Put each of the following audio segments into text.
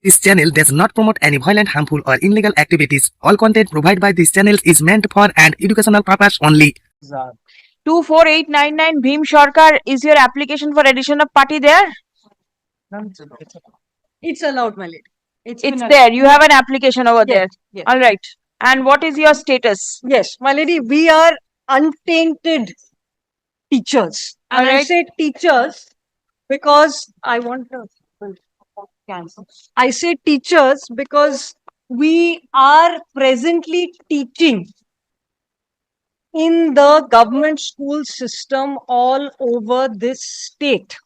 This channel does not promote any violent, harmful, or illegal activities. All content provided by this channel is meant for an educational purpose only. 24899 Bhim Sarkar, is your application for addition of party there? It's allowed, my lady. It's been there. You have an application over there. Yes. All right. And what is your status? Yes, my lady, we are untainted teachers. And I Alright. say teachers because I want to cancel. I say teachers because we are presently teaching in the government school system all over this state.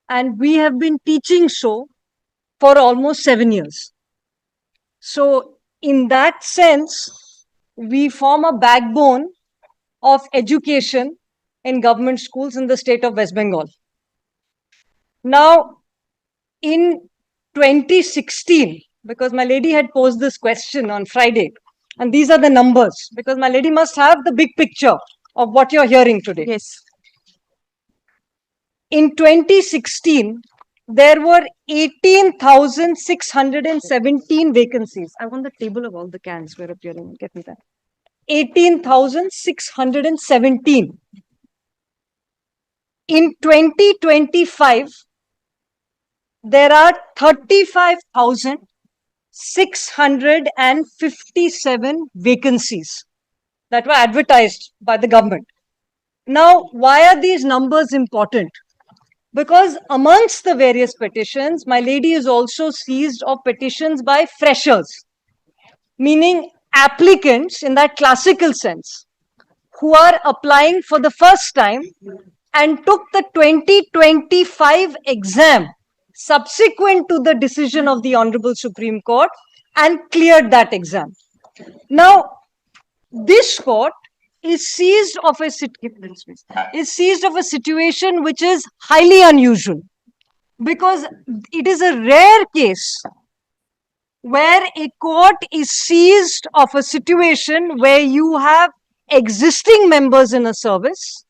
And we have been teaching so for almost 7 years. So, in that sense, we form a backbone of education in government schools in the state of West Bengal. Now, in 2016, because my lady had posed this question on Friday, and these are the numbers, because my lady must have the big picture of what you're hearing today. Yes. In 2016, there were 18,617 vacancies. I want the table of all the cans were appearing. Get me that. 18,617. In 2025, there are 35,657 vacancies that were advertised by the government. Now, why are these numbers important? Because amongst the various petitions, my lady is also seized of petitions by freshers, meaning applicants in that classical sense, who are applying for the first time and took the 2025 exam subsequent to the decision of the Honorable Supreme Court and cleared that exam. Now, this court is seized of a situation which is highly unusual, because it is a rare case where a court is seized of a situation where you have existing members in a service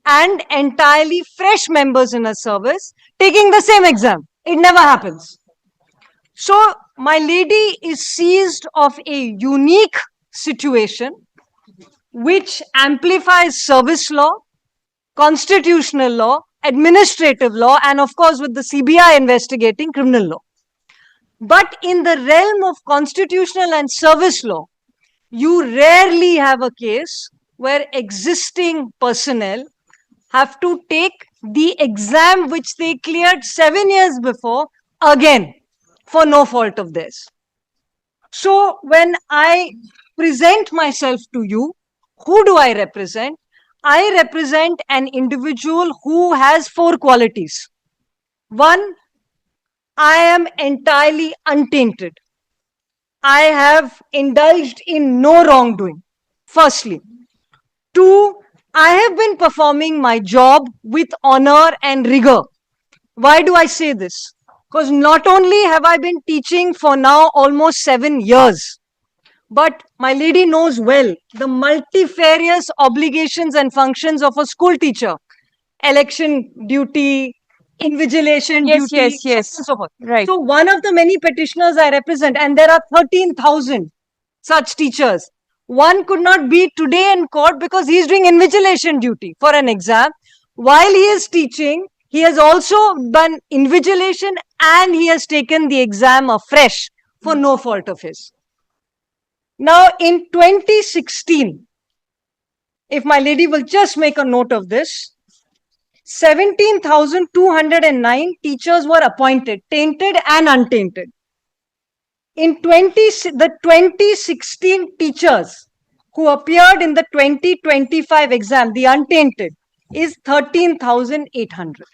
and entirely fresh members in a service taking the same exam. It never happens. So, my lady is seized of a unique situation which amplifies service law, constitutional law, administrative law, and of course, with the CBI investigating criminal law. But in the realm of constitutional and service law, you rarely have a case where existing personnel have to take the exam which they cleared 7 years before again for no fault of theirs. So, when I present myself to you, who do I represent? I represent an individual who has 4 qualities. 1, I am entirely untainted. I have indulged in no wrongdoing. Firstly. 2, I have been performing my job with honor and rigor. Why do I say this? Because not only have I been teaching for now almost 7 years, but my lady knows well the multifarious obligations and functions of a school teacher. Election duty, invigilation Yes, duty, yes. and so forth. Right. So one of the many petitioners I represent, and there are 13,000 such teachers. One could not be today in court because he is doing invigilation duty for an exam. While he is teaching, he has also done invigilation and he has taken the exam afresh for no fault of his. Now, in 2016, if my lady will just make a note of this, 17,209 teachers were appointed, tainted and untainted. In the 2016 teachers who appeared in the 2025 exam, the untainted, is 13,800.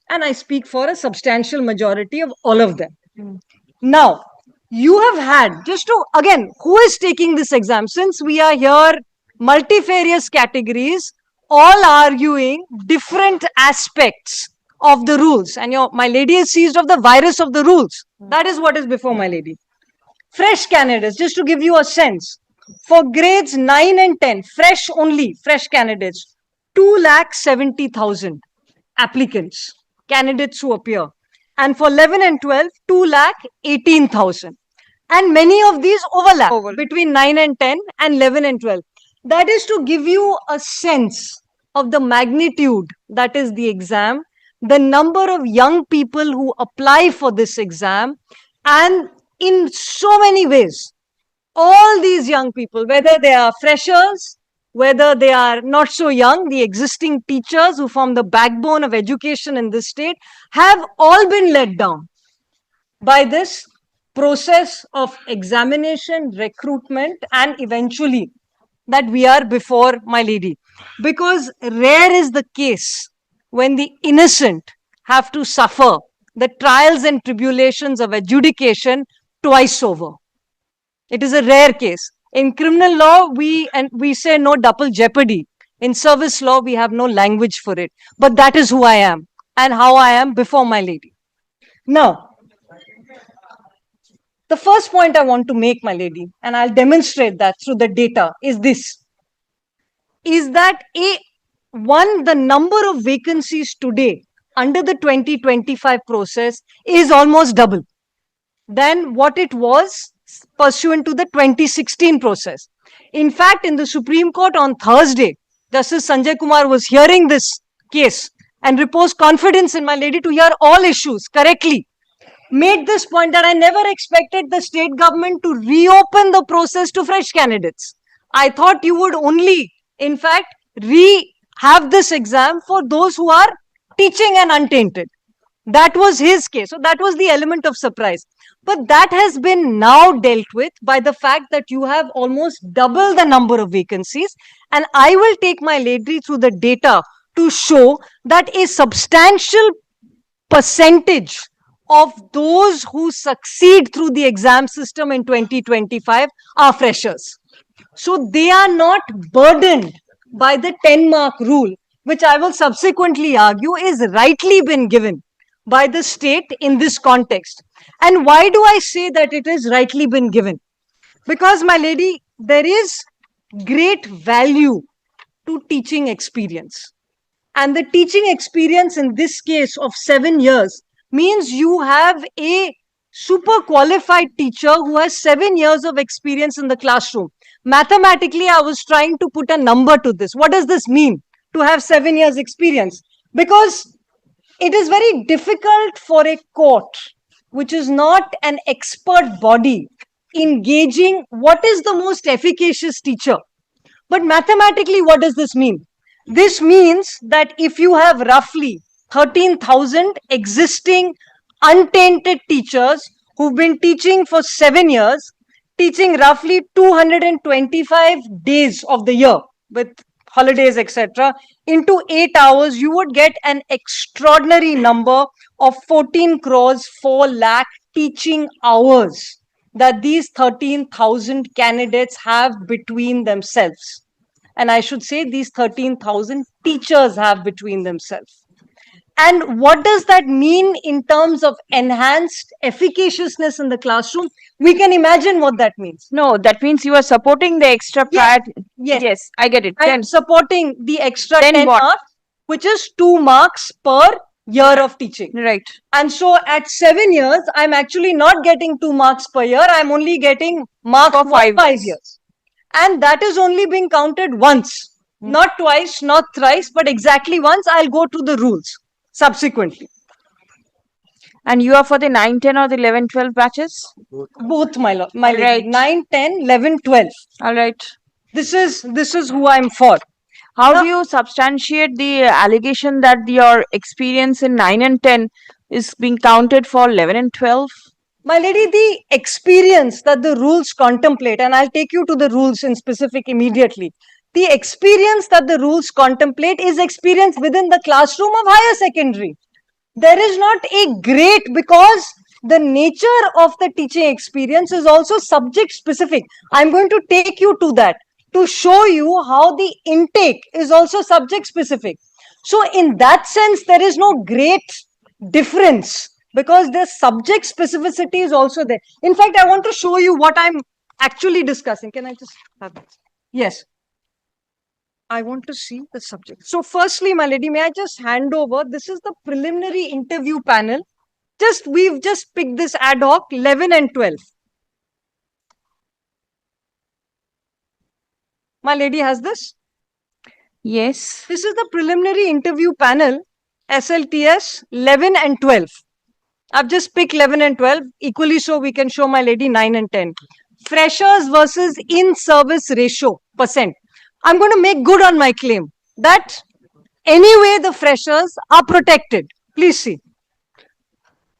And I speak for a substantial majority of all of them. Now, you have had, just to, again, who is taking this exam? Since we are here, multifarious categories, all arguing different aspects of the rules. And my lady is seized of the virus of the rules. That is what is before my lady. Fresh candidates, just to give you a sense, for grades 9 and 10, fresh candidates, 2,70,000 applicants, candidates who appear. And for 11 and 12, 2,18,000. And many of these overlap between 9 and 10 and 11 and 12. That is to give you a sense of the magnitude that is the exam, the number of young people who apply for this exam, and in so many ways, all these young people, whether they are freshers, whether they are not so young, the existing teachers who form the backbone of education in this state, have all been let down by this process of examination, recruitment, and eventually that we are before my lady. Because rare is the case when the innocent have to suffer the trials and tribulations of adjudication twice over. It is a rare case. In criminal law, we say no double jeopardy. In service law, we have no language for it. But that is who I am and how I am before my lady. Now, the first point I want to make, my lady, and I'll demonstrate that through the data, is this. Is that the number of vacancies today under the 2025 process is almost double than what it was pursuant to the 2016 process. In fact, in the Supreme Court on Thursday, Justice Sanjay Kumar was hearing this case and reposed confidence in my lady to hear all issues correctly. Made this point that I never expected the state government to reopen the process to fresh candidates. I thought you would only, in fact, have this exam for those who are teaching and untainted. That was his case. So that was the element of surprise. But that has been now dealt with by the fact that you have almost double the number of vacancies. And I will take my lady through the data to show that a substantial percentage of those who succeed through the exam system in 2025 are freshers. So they are not burdened by the 10-mark rule, which I will subsequently argue is rightly been given by the state in this context. And why do I say that it is rightly been given? Because, my lady, there is great value to teaching experience. And the teaching experience in this case of 7 years means you have a super qualified teacher who has 7 years of experience in the classroom. Mathematically, I was trying to put a number to this. What does this mean to have 7 years experience? Because it is very difficult for a court, which is not an expert body, engaging what is the most efficacious teacher. But mathematically, what does this mean? This means that if you have roughly 13,000 existing untainted teachers who've been teaching for 7 years, teaching roughly 225 days of the year with holidays, etc., into 8 hours, you would get an extraordinary number of 14 crores 4 lakh teaching hours that these 13,000 candidates have between themselves. And I should say these 13,000 teachers have between themselves. And what does that mean in terms of enhanced efficaciousness in the classroom? We can imagine what that means. No, that means you are supporting the extra prior. Yes, I get it. I'm supporting the extra 10 10 what? marks, which is 2 marks per year of teaching. Right. And so at 7 years, I'm actually not getting 2 marks per year. I'm only getting marks For for 5 5 years. And that is only being counted once, not twice, not thrice, but exactly once. I'll go to the rules subsequently. And you are for the 9, 10 or the 11, 12 batches? Both, my lady. Right. 9, 10, 11, 12. All right. This is who I'm for. How do you substantiate the allegation that your experience in 9 and 10 is being counted for 11 and 12? My lady, the experience that the rules contemplate, and I'll take you to the rules in specific immediately. The experience that the rules contemplate is experience within the classroom of higher secondary. There is not a great, because the nature of the teaching experience is also subject specific. I'm going to take you to that to show you how the intake is also subject specific. So in that sense, there is no great difference because the subject specificity is also there. In fact, I want to show you what I'm actually discussing. Can I just have this? Yes. I want to see the subject. So firstly, my lady, may I just hand over? This is the preliminary interview panel We've just picked this ad hoc 11 and 12. My lady has this. Yes. This is the preliminary interview panel, SLTS 11 and 12. I've just picked 11 and 12. Equally so, we can show my lady 9 and 10. Freshers versus in-service ratio percent. I'm going to make good on my claim that anyway the freshers are protected. Please see.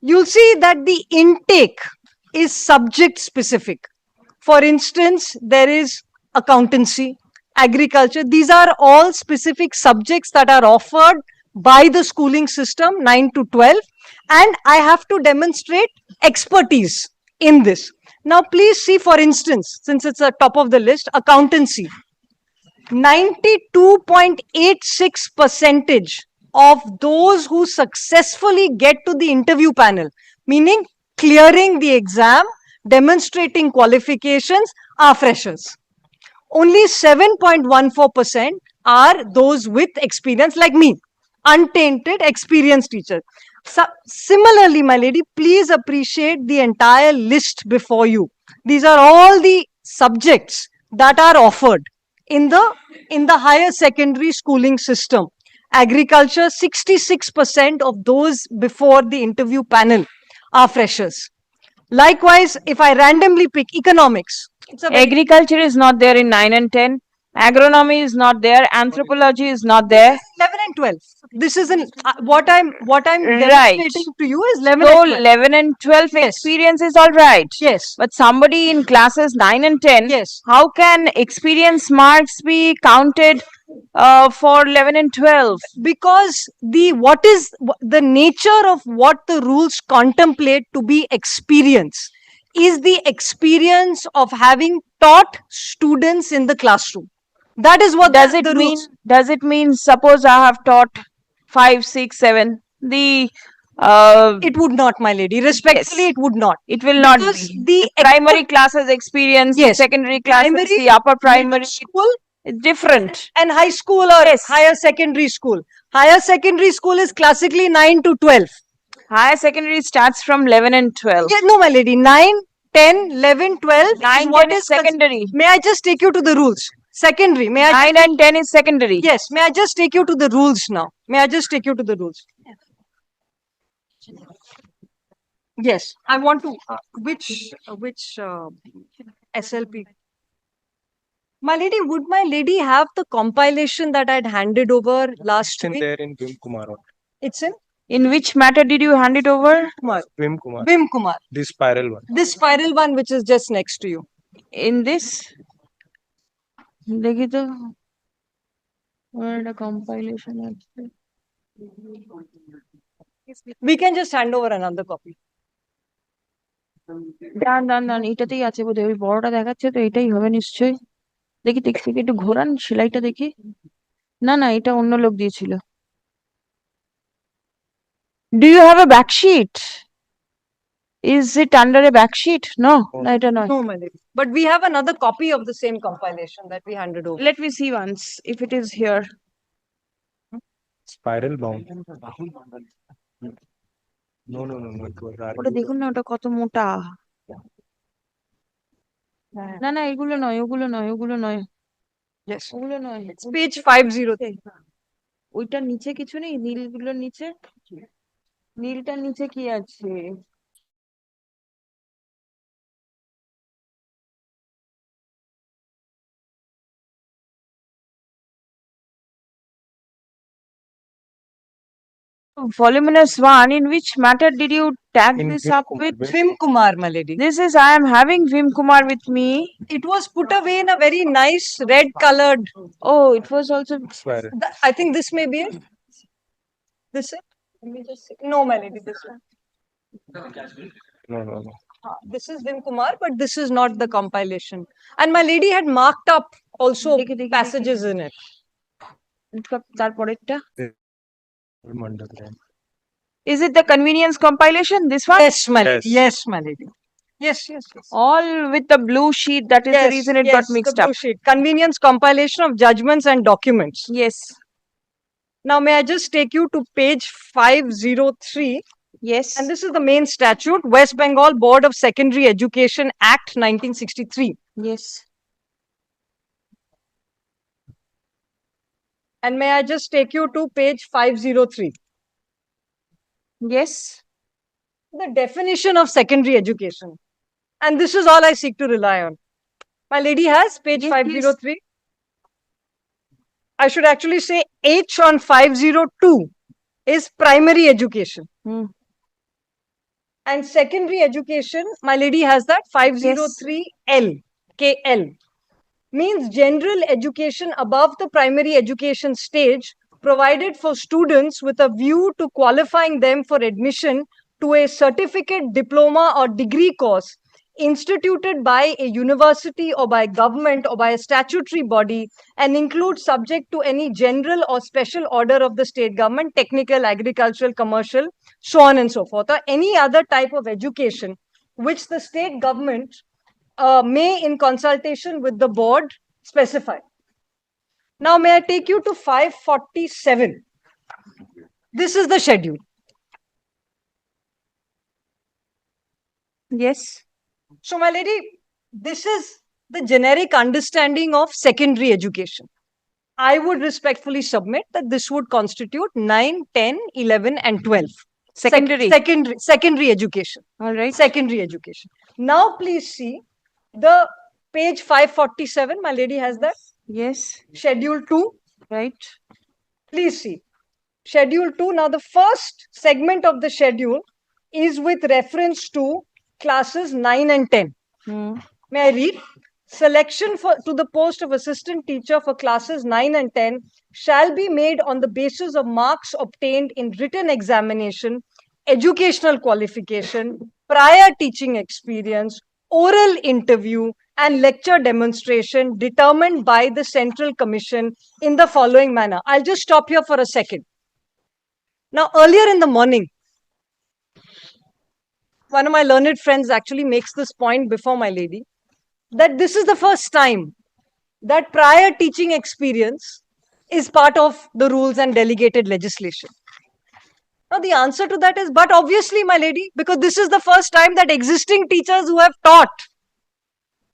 You'll see that the intake is subject specific. For instance, there is accountancy, agriculture. These are all specific subjects that are offered by the schooling system 9 to 12, and I have to demonstrate expertise in this. Now please see, for instance, since it's a top of the list, accountancy. 92.86% of those who successfully get to the interview panel, meaning clearing the exam, demonstrating qualifications, are freshers. Only 7.14% are those with experience like me, untainted experienced teacher. So, similarly, my lady, please appreciate the entire list before you. These are all the subjects that are offered in the higher secondary schooling system. Agriculture, 66% of those before the interview panel are freshers. Likewise, if I randomly pick economics, it's a very Agriculture is not there in 9 and 10. Agronomy is not there. Anthropology is not there. 11 and 12. This is what I'm Right. demonstrating to you is 11 So and 12. 11 and 12 Yes. experience is all right. Yes. But somebody in classes 9 and 10, Yes. how can experience marks be counted for 11 and 12? Because the nature of what the rules contemplate to be experience is the experience of having taught students in the classroom. That is what Does the it mean, rules- suppose I have taught 5, 6, 7, the It would not, my lady. Respectfully, Yes. it would not. it will not Because be. the Primary classes experience, Yes. secondary classes, Primary, the upper primary, school is different. and high school or Yes. higher secondary school. Higher secondary school is classically 9 to 12. Higher secondary starts from 11 and 12. Yeah, no, my lady. 9, 10, 11, 12 9, is 10 what is is cons- secondary. May I just take you to the rules? Secondary. May I? 9 and 10 is secondary. Yes. May I just take you to the rules now? May I just take you to the rules? Yes. I want to. Which SLP? My lady, would my lady have the compilation that I'd handed over last It's in week? there in Vim Kumar. It's in In which matter did you hand it over? Kumar. Vim Kumar. Vim Kumar. This spiral one. This spiral one, which is just next to you. In this? দেখি তো একটা compilation আছে। We can just hand over another copy. দান এটাতেই আছে বোধহয়, ওই বড়টা দেখাচ্ছে তো এটাই হবে নিশ্চয়ই। দেখি দেখি একটু ঘোরান সেলাইটা দেখি। না না, এটা অন্য লোক দিয়েছিল। Do you have a back sheet? Is it under a back sheet? No, না এটা নয়। No, my lady. But we have another copy of the same compilation that we handed over. Let me see once if it is here. Spiral bound. No. It was ওটা দেখুন না, ওটা কত মোটা। না না, এগুলো নয়, ওগুলো নয়, ওগুলো নয়, Yes. ওগুলো নয়। It's page 503. ওইটার নিচে কিছু নেই? নীলগুলোর নিচে, নীলটার নিচে কি আছে? Voluminous one. In which matter did you tag In this Vim up Kumar, with? Vim Kumar, my lady. This is, I am having Vim Kumar with me. It was put away in a very nice red colored. Oh, it was also. spiral. I think this may be it. This it? Let me just see. No, my lady, this one. No. This is Vim Kumar, but this is not the compilation. And my lady had marked up also দেখি, passages in it. তারপরেরটা? Mandal. Is it the convenience compilation? This one? Yes, my lady. Yes. Yes, my lady. Yes. All with the blue sheet. That is the reason it got the mixed blue up. sheet. Convenience compilation of judgments and documents. Yes. Now, may I just take you to page 503? Yes. And this is the main statute, West Bengal Board of Secondary Education Act 1963. Yes. And may I just take you to page 503. Yes. The definition of secondary education. And this is all I seek to rely on. My lady has page Yes, 503. I should actually say H on 502 is primary education. Hmm. And secondary education, my lady has that 503L, KL, means general education above the primary education stage, provided for students with a view to qualifying them for admission to a certificate, diploma, or degree course instituted by a university or by government or by a statutory body, and includes subject to any general or special order of the state government, technical, agricultural, commercial, so on and so forth, or any other type of education which the state government may, in consultation with the board, specify. Now, may I take you to 547? This is the schedule. Yes. So, my lady, this is the generic understanding of secondary education. I would respectfully submit that this would constitute 9, 10, 11, and 12. Secondary. Secondary education. All right. Secondary education. Now, please see the page 547. My lady has that. Yes. Schedule 2. Right. Please see. Schedule 2. Now, the first segment of the schedule is with reference to classes 9 and 10. Hmm. May I read? Selection to the post of assistant teacher for classes 9 and 10 shall be made on the basis of marks obtained in written examination, educational qualification, prior teaching experience, oral interview, and lecture demonstration determined by the Central Commission in the following manner. I'll just stop here for a second. Now, earlier in the morning, one of my learned friends actually makes this point before my lady, that this is the first time that prior teaching experience is part of the rules and delegated legislation. Now, the answer to that is, but obviously, my lady, because this is the first time that existing teachers who have taught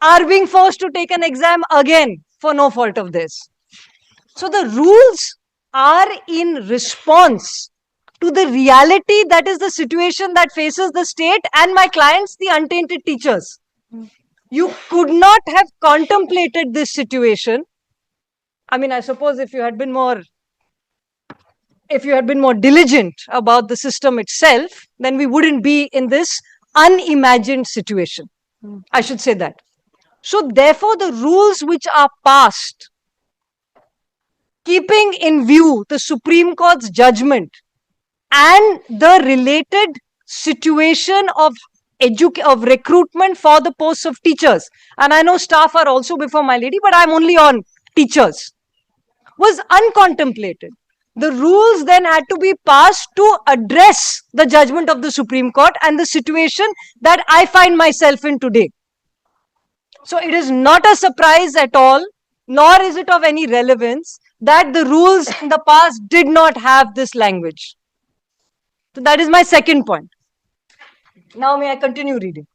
are being forced to take an exam again for no fault of theirs. So, the rules are in response to the reality that is the situation that faces the state and my clients, the untainted teachers. You could not have contemplated this situation. I mean, I suppose if you had been more diligent about the system itself, then we wouldn't be in this unimagined situation. I should say that. So therefore, the rules which are passed, keeping in view the Supreme Court's judgment and the related situation of recruitment for the posts of teachers, and I know staff are also before my lady, but I'm only on teachers, was uncontemplated. The rules then had to be passed to address the judgment of the Supreme Court and the situation that I find myself in today. So it is not a surprise at all, nor is it of any relevance that the rules in the past did not have this language. So that is my second point. Now may I continue reading?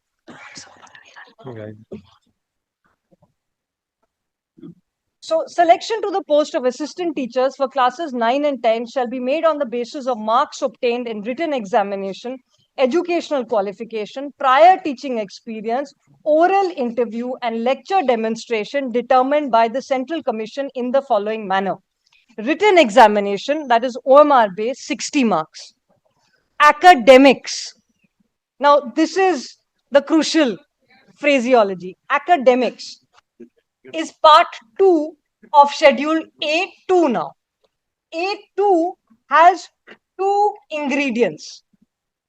Right. So selection to the post of assistant teachers for classes 9 and 10 shall be made on the basis of marks obtained in written examination, educational qualification, prior teaching experience, oral interview, and lecture demonstration determined by the Central Commission in the following manner. Written examination, that is OMR based, 60 marks. Academics. Now, this is the crucial phraseology. Academics is part 2 of schedule A2 now. A2 has 2 ingredients.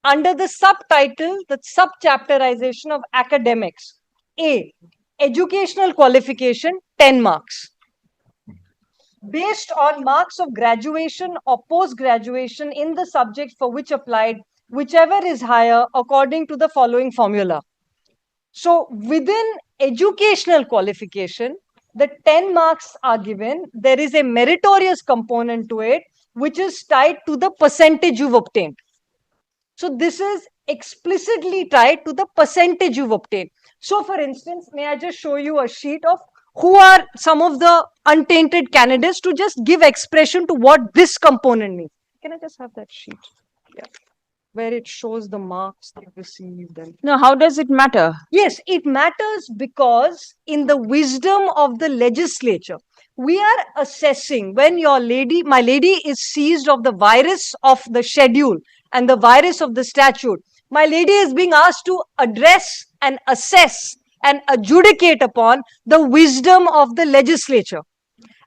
Under the subtitle, the subchapterization of academics. A, educational qualification, 10 marks. Based on marks of graduation or post-graduation in the subject for which applied, whichever is higher according to the following formula. So within educational qualification, the 10 marks are given. There is a meritorious component to it, which is tied to the percentage you've obtained. So this is explicitly tied to the percentage you've obtained. So for instance, may I just show you a sheet of who are some of the untainted candidates to just give expression to what this component means. Can I just have that sheet? Yeah. Where it shows the marks they've received and No, how does it matter? yes, it matters because in the wisdom of the legislature, we are assessing when my lady is seized of the virus of the schedule and the virus of the statute. My lady is being asked to address and assess and adjudicate upon the wisdom of the legislature.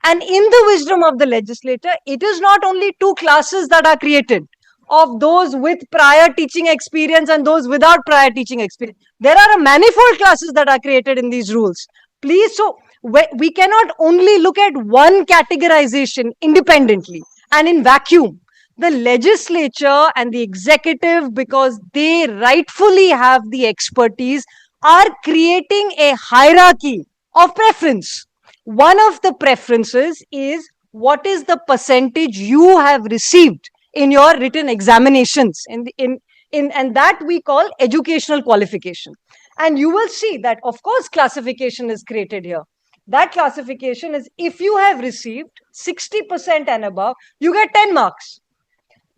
And in the wisdom of the legislature, it is not only two classes that are created of those with prior teaching experience and those without prior teaching experience. There are a manifold classes that are created in these rules. Please, so we cannot only look at one categorization independently and in vacuum. The legislature and the executive, because they rightfully have the expertise, are creating a hierarchy of preference. One of the preferences is what is the percentage you have received in your written examinations and that we call educational qualification. And you will see that of course classification is created here. That classification is if you have received 60% and above, you get 10 marks.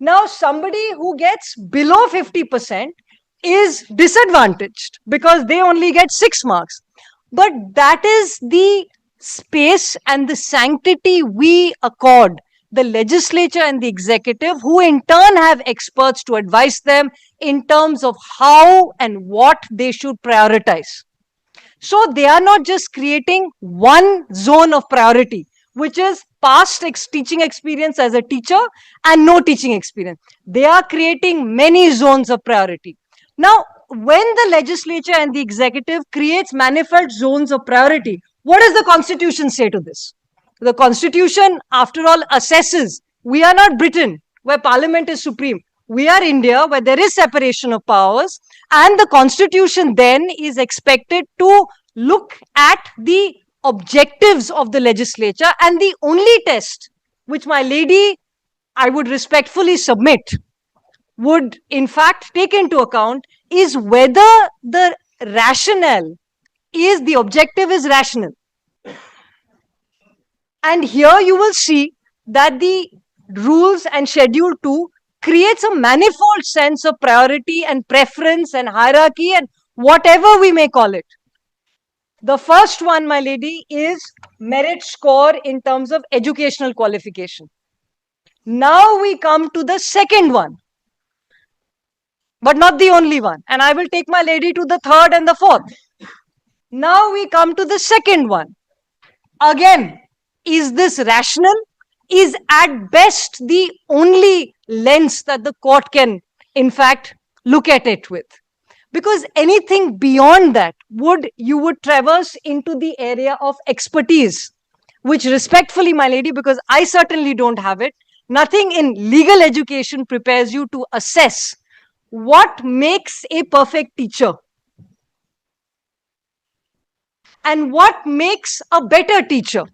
Now somebody who gets below 50% is disadvantaged because they only get 6 marks. But that is the space and the sanctity we accord the legislature and the executive, who in turn have experts to advise them in terms of how and what they should prioritize. So they are not just creating one zone of priority, which is past teaching experience as a teacher and no teaching experience. They are creating many zones of priority. Now, when the legislature and the executive creates manifold zones of priority, what does the Constitution say to this? The Constitution, after all, assesses. We are not Britain, where Parliament is supreme. We are India, where there is separation of powers. And the Constitution then is expected to look at the objectives of the legislature. And the only test which my lady, I would respectfully submit, would in fact take into account is whether the rationale is, the objective is rational. And here you will see that the rules and schedule 2 creates a manifold sense of priority and preference and hierarchy and whatever we may call it. The first one, my lady, is merit score in terms of educational qualification. Now we come to the second one, but not the only one. And I will take my lady to the third and the fourth. Now we come to the second one. Again, is this rational? Is at best the only lens that the court can, in fact, look at it with. Because anything beyond that you would traverse into the area of expertise, which respectfully, my lady, because I certainly don't have it, nothing in legal education prepares you to assess what makes a perfect teacher and what makes a better teacher.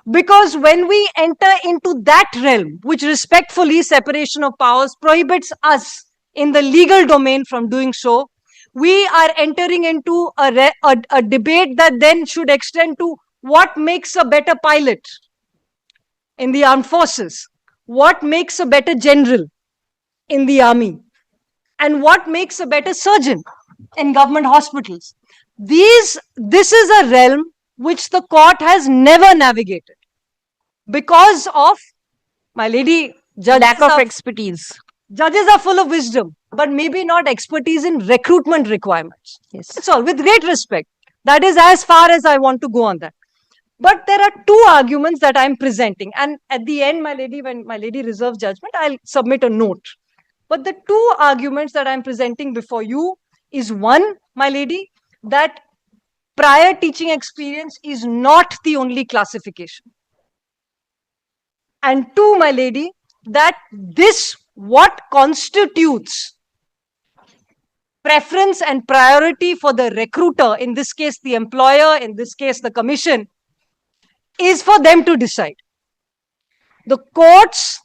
Because when we enter into that realm, which respectfully separation of powers prohibits us in the legal domain from doing so, we are entering into a debate that then should extend to what makes a better pilot in the armed forces, what makes a better general in the army, and what makes a better surgeon in government hospitals. This is a realm which the court has never navigated because of, my lady, Lack of expertise. judges are full of wisdom, but maybe not expertise in recruitment requirements. Yes. That's all, with great respect. That is as far as I want to go on that. But there are two arguments that I'm presenting. And at the end, my lady, when my lady reserves judgment, I'll submit a note. But the two arguments that I'm presenting before you is one, my lady, that prior teaching experience is not the only classification. And two, my lady, that what constitutes preference and priority for the recruiter, in this case the employer, in this case the commission, is for them to decide. The courts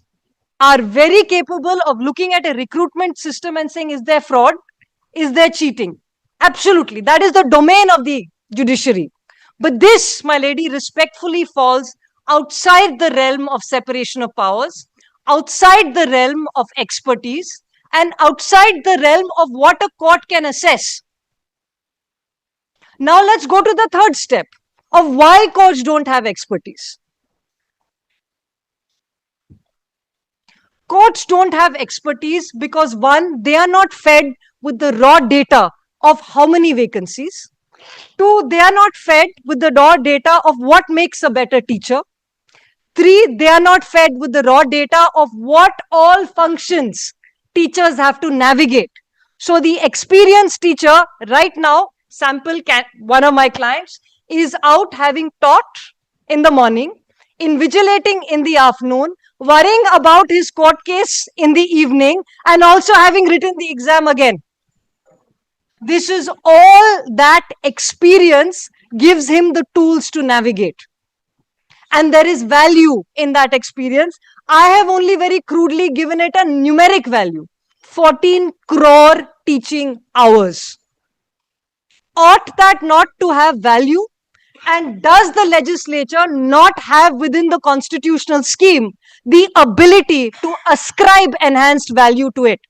are very capable of looking at a recruitment system and saying, is there fraud? Is there cheating? Absolutely. That is the domain of the judiciary. But this, my lady, respectfully falls outside the realm of separation of powers, outside the realm of expertise, and outside the realm of what a court can assess. Now let's go to the third step of why courts don't have expertise. Courts don't have expertise because one, they are not fed with the raw data of how many vacancies. Two, they are not fed with the raw data of what makes a better teacher. Three, they are not fed with the raw data of what all functions teachers have to navigate. So the experienced teacher right now, one of my clients is out having taught in the morning, invigilating in the afternoon, worrying about his court case in the evening, and also having written the exam again. This is all that experience gives him the tools to navigate. And there is value in that experience. I have only very crudely given it a numeric value. 14 crore teaching hours. Ought that not to have value? And does the legislature not have within the constitutional scheme the ability to ascribe enhanced value to it?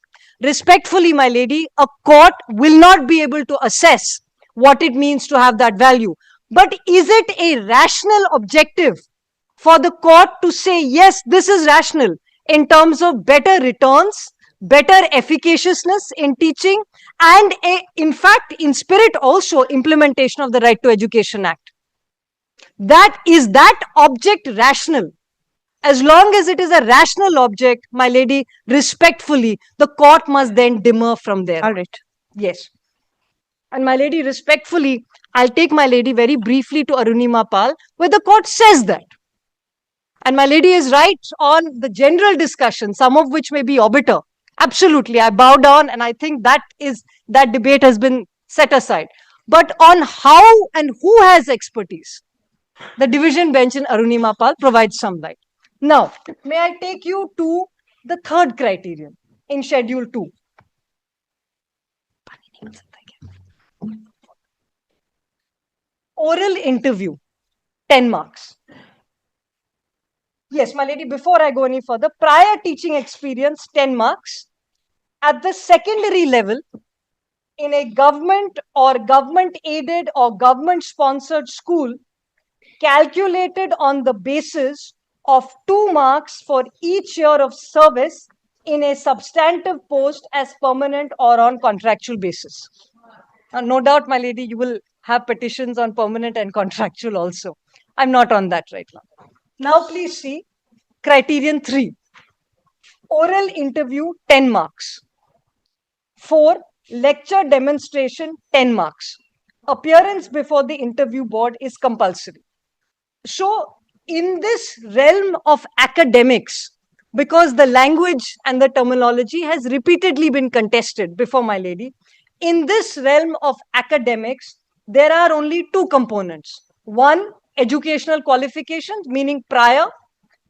Respectfully, my lady, a court will not be able to assess what it means to have that value. But is it a rational objective for the court to say, yes, this is rational in terms of better returns, better efficaciousness in teaching, and in fact, in spirit also implementation of the Right to Education Act? Is that object rational? As long as it is a rational object, my lady, respectfully, the court must then demur from there. All right. Yes. And my lady, respectfully, I'll take my lady very briefly to Arunima Pal, where the court says that. And my lady is right on the general discussion, some of which may be obiter. Absolutely, I bow down, and I think that debate has been set aside. But on how and who has expertise, the division bench in Arunima Pal provides some light. Now, may I take you to the third criterion in Schedule 2? Oral interview, 10 marks. Yes, my lady, before I go any further, prior teaching experience, 10 marks. At the secondary level, in a government or government-aided or government-sponsored school, calculated on the basis of 2 marks for each year of service in a substantive post as permanent or on contractual basis. No doubt, my lady, you will have petitions on permanent and contractual also. I'm not on that right now. Now, please see criterion 3. Oral interview, 10 marks. 4. Lecture demonstration, 10 marks. Appearance before the interview board is compulsory. So, in this realm of academics, because the language and the terminology has repeatedly been contested before my lady, in this realm of academics, there are only 2 components. 1, educational qualifications, meaning prior,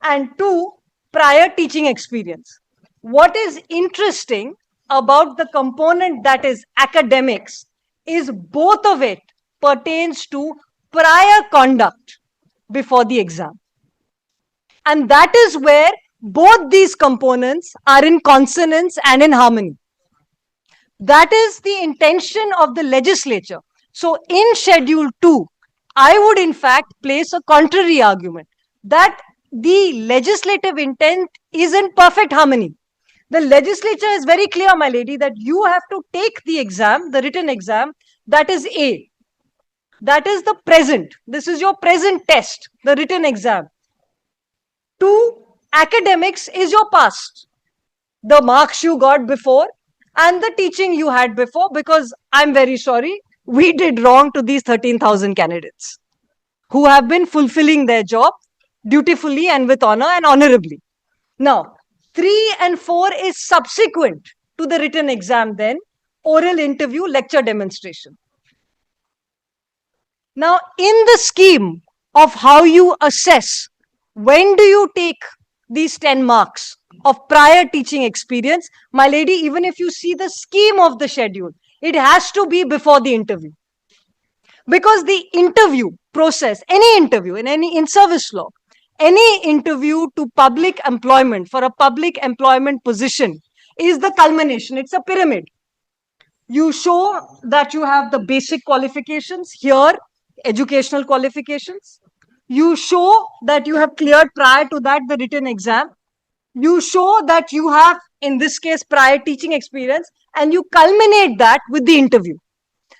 and 2, prior teaching experience. What is interesting about the component that is academics is both of it pertains to prior conduct before the exam. And that is where both these components are in consonance and in harmony. That is the intention of the legislature. So in Schedule 2, I would in fact place a contrary argument that the legislative intent is in perfect harmony. The legislature is very clear, my lady, that you have to take the exam, the written exam, that is A. That is the present. This is your present test, the written exam. 2, academics is your past. The marks you got before and the teaching you had before, because I'm very sorry, we did wrong to these 13,000 candidates who have been fulfilling their job dutifully and with honor and honorably. Now, 3 and 4 is subsequent to the written exam then, oral interview, lecture demonstration. Now, in the scheme of how you assess, when do you take these 10 marks of prior teaching experience. My lady, even if you see the scheme of the schedule, it has to be before the interview. Because the interview process, any interview in service law, any interview to public employment for a public employment position is the culmination. It's a pyramid. You show that you have the basic qualifications here, educational qualifications. You show that you have cleared prior to that the written exam. You show that you have, in this case, prior teaching experience, and you culminate that with the interview.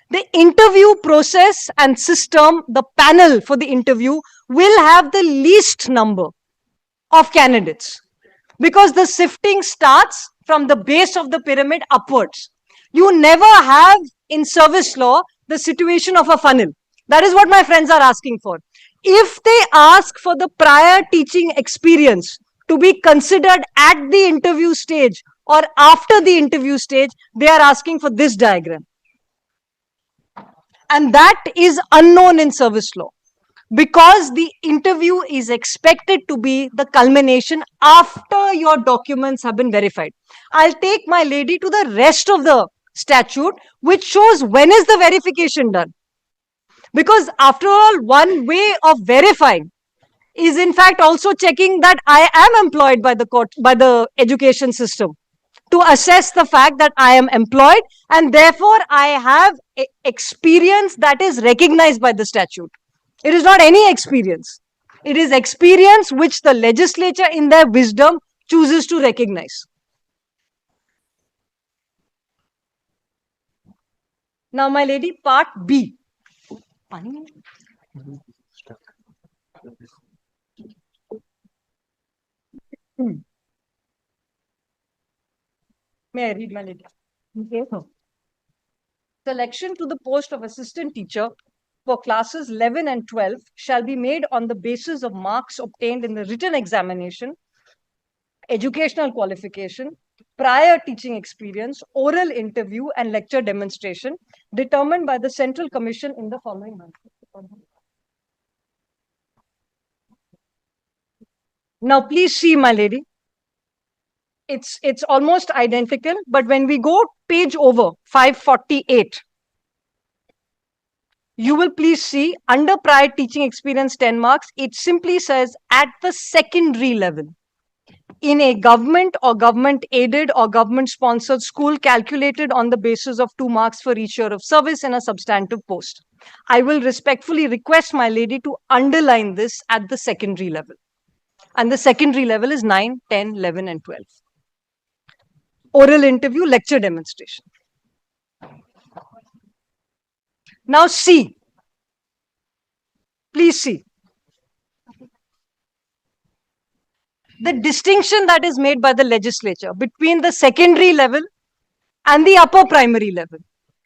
The interview process and system, the panel for the interview will have the least number of candidates because the sifting starts from the base of the pyramid upwards. You never have in service law the situation of a funnel. That is what my friends are asking for. If they ask for the prior teaching experience to be considered at the interview stage or after the interview stage, they are asking for this diagram. And that is unknown in service law because the interview is expected to be the culmination after your documents have been verified. I'll take my lady to the rest of the statute, which shows when is the verification done. Because after all, one way of verifying is in fact also checking that I am employed by the court, by the education system, to assess the fact that I am employed and therefore I have experience that is recognized by the statute. It is not any experience. It is experience which the legislature in their wisdom chooses to recognize. Now, my lady, part B. May I read, my lady? Yes. Selection to the post of assistant teacher for classes 11 and 12 shall be made on the basis of marks obtained in the written examination, educational qualification, prior teaching experience, oral interview, and lecture demonstration determined by the Central Commission in the following month. Now, please see, my lady. It's almost identical, but when we go page over 548, you will please see under prior teaching experience 10 marks, it simply says at the secondary level in a government or government aided or government sponsored school calculated on the basis of 2 marks for each year of service in a substantive post. I will respectfully request my lady to underline this at the secondary level. And the secondary level is 9, 10, 11 and 12. Oral interview, lecture demonstration. Now see. Please see. The distinction that is made by the legislature between the secondary level and the upper primary level.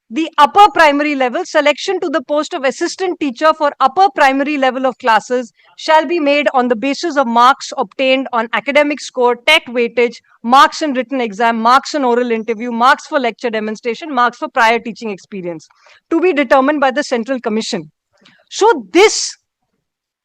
The upper primary level selection to the post of assistant teacher for upper primary level of classes shall be made on the basis of marks obtained on academic score, TET weightage, marks in written exam, marks in oral interview, marks for lecture demonstration, marks for prior teaching experience, to be determined by the Central Commission. So this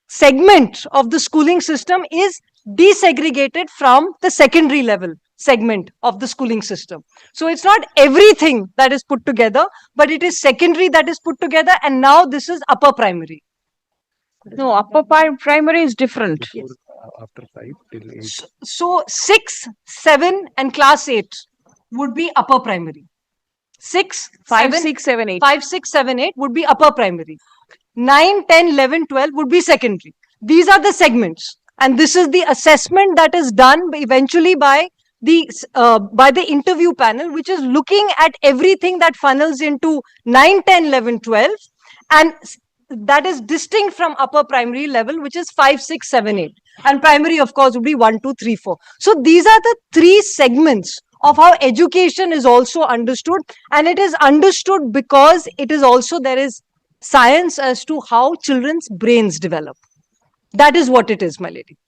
segment of the schooling system is desegregated from the secondary level segment of the schooling system. So it's not everything that is put together, but it is secondary that is put together, and now this is upper primary. No, upper primary is different. After 5 till 8. So 6, 7 and class 8 would be upper primary. 6, 5, 7, 6, 7, 8. 5, 6, 7, 8 would be upper primary. 9, 10, 11, 12 would be secondary. These are the segments. And this is the assessment that is done eventually by the interview panel, which is looking at everything that funnels into 9, 10, 11, 12. And that is distinct from upper primary level, which is 5, 6, 7, 8. And primary, of course, would be 1, 2, 3, 4. So these are the 3 segments of how education is also understood. And it is understood because it is also, there is science as to how children's brains develop. That is what it is, my lady.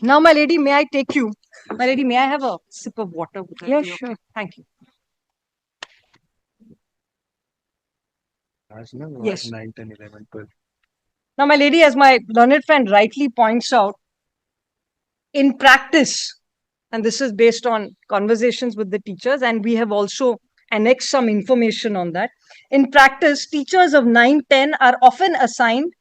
Now, my lady, may I take you? My lady, may I have a sip of water? Would that Yeah, be sure. okay? Thank you. Yes. 9, 10, 11, 12. 11, 12. Now, my lady, as my learned friend rightly points out, 9, 10, 11, 12 are the segments. 6, 7 and class 8 would be upper primary. 7, 8 would be secondary. These are the segments. And this is the assessment that is done eventually by the interview panel, which is looking at everything that funnels into 9, 10, 11, 12. And in practice, and this is based on conversations with the teachers, and we have also annexed some information on that. In practice, teachers of 9-10 are often assigned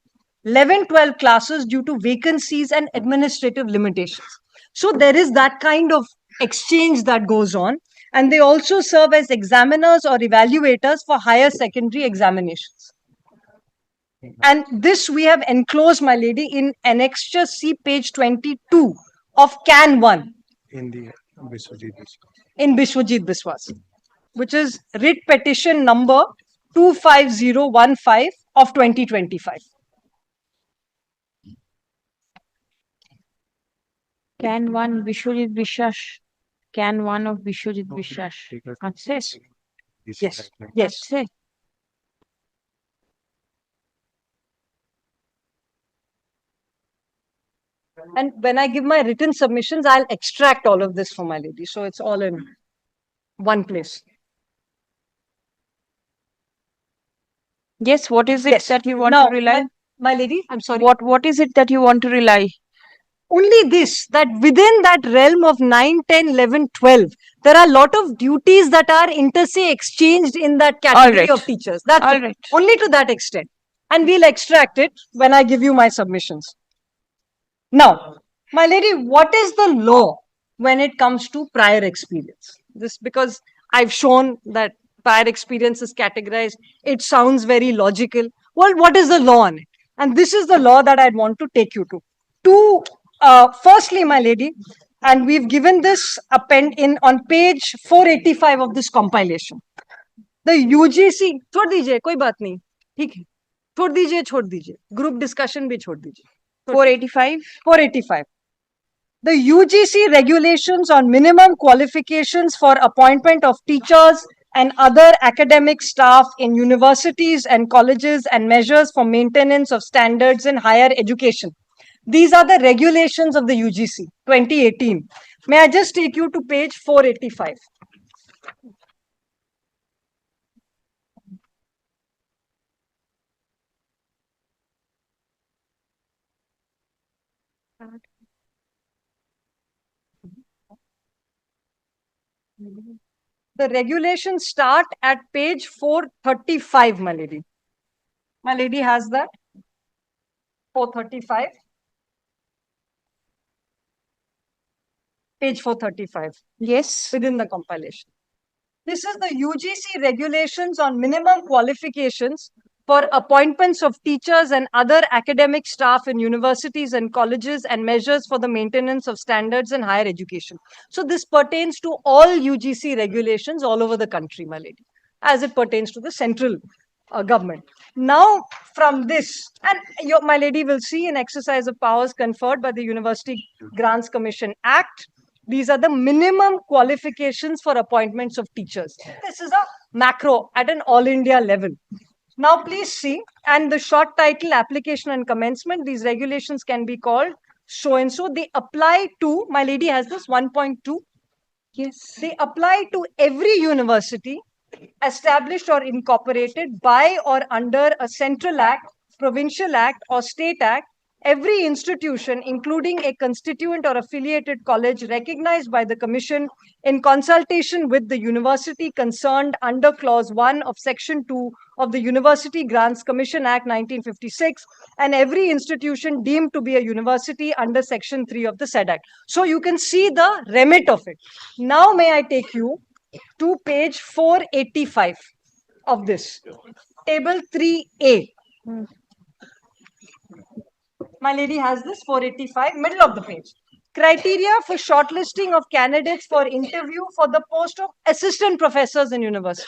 11-12 classes due to vacancies and administrative limitations. So there is that kind of exchange that goes on, and they also serve as examiners or evaluators for higher secondary examinations. And this we have enclosed, my lady, in Annexure C, page 22 of Can 1 in the Biswajit. in Bishwajit Biswas, which is writ petition number 25015 of 2025. Can 1 Bishwajit বিশ্বাস, Can 1 of Bishwajit বিশ্বাস আছে? Yes, yes. আছে? And when I give my written submissions, I'll extract all of this for my lady. So it's all in one place. Yes, what is it Yes. that you want Now, to rely? my lady, I'm sorry. What is it that you want to rely? Only this, that within that realm of 9, 10, 11, 12, there are a lot of duties that are inter se exchanged in that category right. of teachers. That's All it. right. Only to that extent. And we'll extract it when I give you my submissions. Now, my lady, what is the law when it comes to prior experience? This because I've shown that prior experience is categorized. It sounds very logical. Well, what is the law on it? And this is the law that I'd want to take you to. Firstly, my lady, and we've given this append in on page 485 of this compilation. The UGC, छोड़ दीजिए, कोई बात नहीं, ठीक है, छोड़ दीजिए, group discussion भी छोड़ दीजिए. 485? 485. The UGC regulations on minimum qualifications for appointment of teachers and other academic staff in universities and colleges and measures for maintenance of standards in higher education. These are the regulations of the UGC 2018. May I just take you to page 485? The regulations start at page 435, my lady. My lady has that. 435. Page 435. Yes. Within the compilation. This is the UGC regulations on minimum qualifications for appointments of teachers and other academic staff in universities and colleges and measures for the maintenance of standards in higher education. So this pertains to all UGC regulations all over the country, my lady, as it pertains to the central government. Now, from this, and my lady will see in exercise of powers conferred by the University Grants Commission Act, these are the minimum qualifications for appointments of teachers. This is a macro at an all India level. Now, please see, and the short title, application and commencement, these regulations can be called so and so. They apply to, my lady has this 1.2. Yes. They apply to every university established or incorporated by or under a central act, provincial act, or state act. Every institution, including a constituent or affiliated college recognized by the Commission in consultation with the university concerned under Clause 1 of Section 2 of the University Grants Commission Act 1956, and every institution deemed to be a university under Section 3 of the said Act. So you can see the remit of it. Now, may I take you to page 485 of this, table 3A. My lady has this 485, middle of the page. Criteria for shortlisting of candidates for interview for the post of assistant professors in university.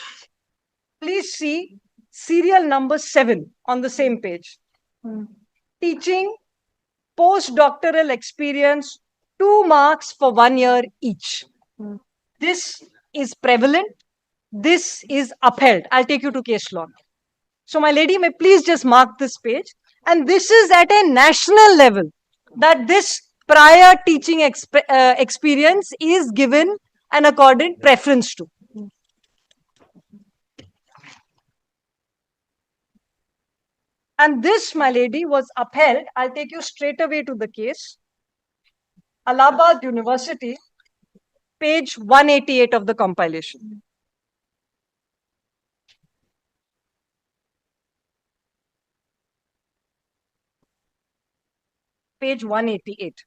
Please see serial number 7 on the same page. Teaching, postdoctoral experience, 2 marks for 1 year each. This is prevalent. This is upheld. I'll take you to case law. So my lady may please just mark this page. And this is at a national level that this prior teaching experience is given an accorded preference to. And this, my lady, was upheld. I'll take you straight away to the case. Allahabad University, page 188 of the compilation. Page 188.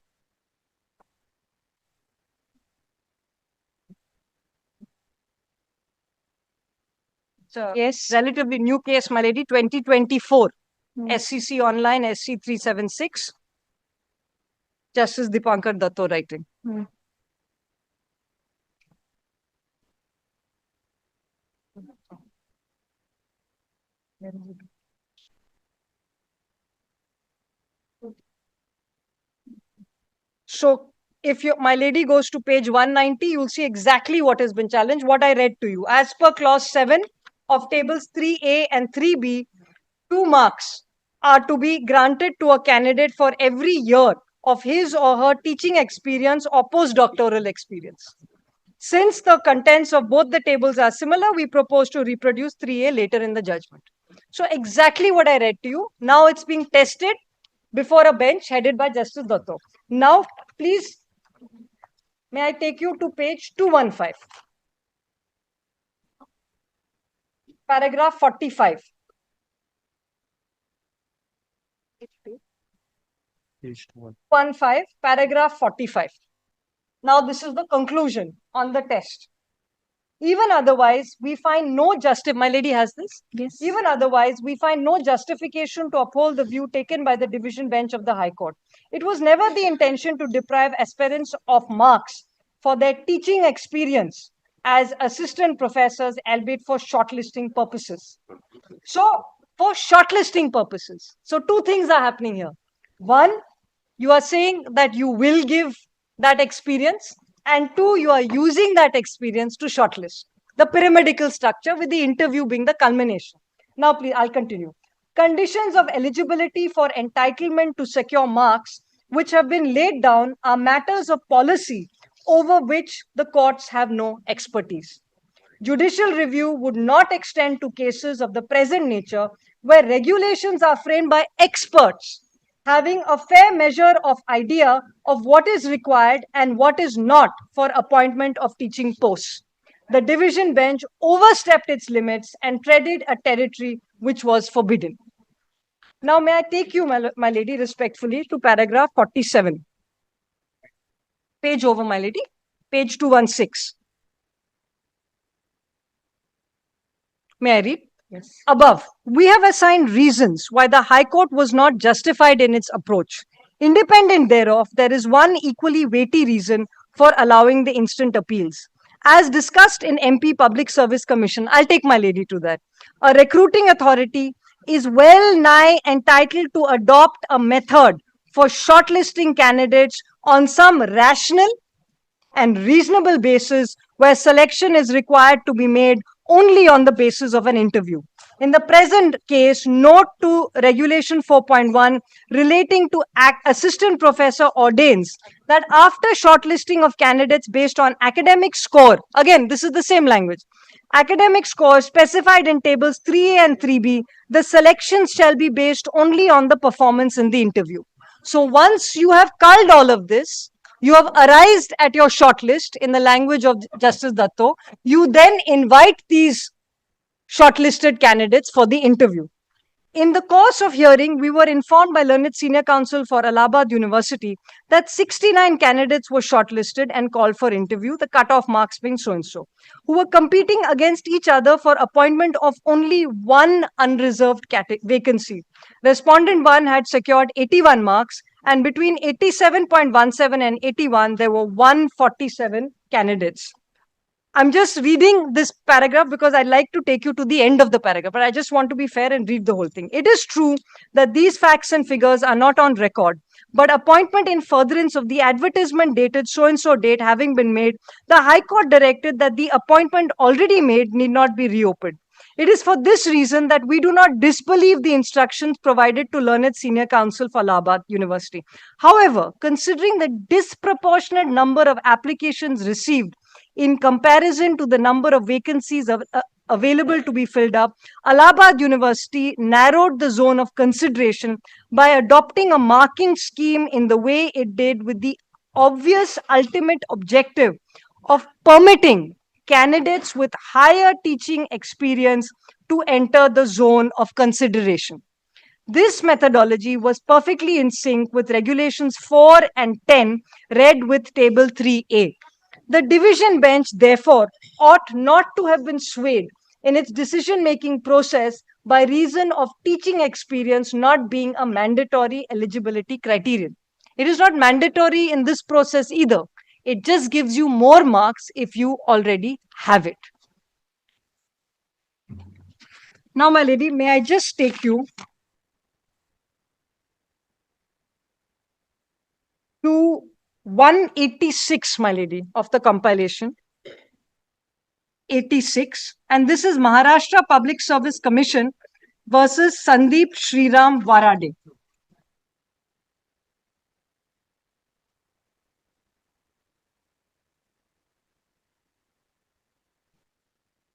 It's a Yes. relatively new case, my lady, 2024. Hmm. SCC Online, SC 376. Justice Dipankar Datto writing. Hmm. So if my lady goes to page 190, you'll see exactly what has been challenged, what I read to you. As per clause 7 of tables 3A and 3B, 2 marks are to be granted to a candidate for every year of his or her teaching experience or postdoctoral experience. Since the contents of both the tables are similar, we propose to reproduce 3A later in the judgment. So exactly what I read to you. Now it's being tested before a bench headed by Justice Datto. Now, please, may I take you to page 215, paragraph 45. Page 1. 15, paragraph 45. Now, this is the conclusion on the test. Even otherwise, we find no my lady has this. Yes. Even otherwise, we find no justification to uphold the view taken by the division bench of the High Court. It was never the intention to deprive aspirants of marks for their teaching experience as assistant professors, albeit for shortlisting purposes. So, for shortlisting purposes. So, two things are happening here. One, you are saying that you will give that experience, and two, you are using that experience to shortlist. The pyramidical structure, with the interview being the culmination. Now, please, I'll continue. Conditions of eligibility for entitlement to secure marks, which have been laid down, are matters of policy over which the courts have no expertise. Judicial review would not extend to cases of the present nature where regulations are framed by experts having a fair measure of idea of what is required and what is not for appointment of teaching posts. The division bench overstepped its limits and treaded a territory which was forbidden. Now, may I take you, my lady, respectfully to paragraph 47. Page over, my lady. Page 216. May I read? Yes. Above, we have assigned reasons why the High Court was not justified in its approach. Independent thereof, there is one equally weighty reason for allowing the instant appeals. As discussed in MP Public Service Commission, I'll take my lady to that. A recruiting authority is well nigh entitled to adopt a method for shortlisting candidates on some rational and reasonable basis where selection is required to be made only on the basis of an interview. In the present case, note to Regulation 4.1 relating to assistant professor ordains that after shortlisting of candidates based on academic score, again, this is the same language, academic score specified in tables 3A and 3B, the selections shall be based only on the performance in the interview. So once you have culled all of this, you have arrived at your shortlist in the language of Justice Datto. You then invite these shortlisted candidates for the interview. In the course of hearing, we were informed by Learned Senior Counsel for Allahabad University that 69 candidates were shortlisted and called for interview, the cutoff marks being so-and-so, who were competing against each other for appointment of only one unreserved vacancy. Respondent 1 had secured 81 marks, and between 87.17 and 81, there were 147 candidates. I'm just reading this paragraph because I'd like to take you to the end of the paragraph, but I just want to be fair and read the whole thing. It is true that these facts and figures are not on record, but appointment in furtherance of the advertisement dated so-and-so date having been made, the High Court directed that the appointment already made need not be reopened. It is for this reason that we do not disbelieve the instructions provided to Learned Senior Counsel for Allahabad University. However, considering the disproportionate number of applications received in comparison to the number of vacancies available to be filled up, Allahabad University narrowed the zone of consideration by adopting a marking scheme in the way it did with the obvious ultimate objective of permitting candidates with higher teaching experience to enter the zone of consideration. This methodology was perfectly in sync with regulations 4 and 10 read with table 3A. The division bench, therefore, ought not to have been swayed in its decision making process by reason of teaching experience not being a mandatory eligibility criterion. It is not mandatory in this process either. It just gives you more marks if you already have it. Now, my lady, may I just take you to 186, my lady, of the compilation. 86. And this is Maharashtra Public Service Commission versus Sandeep Shriram Varade.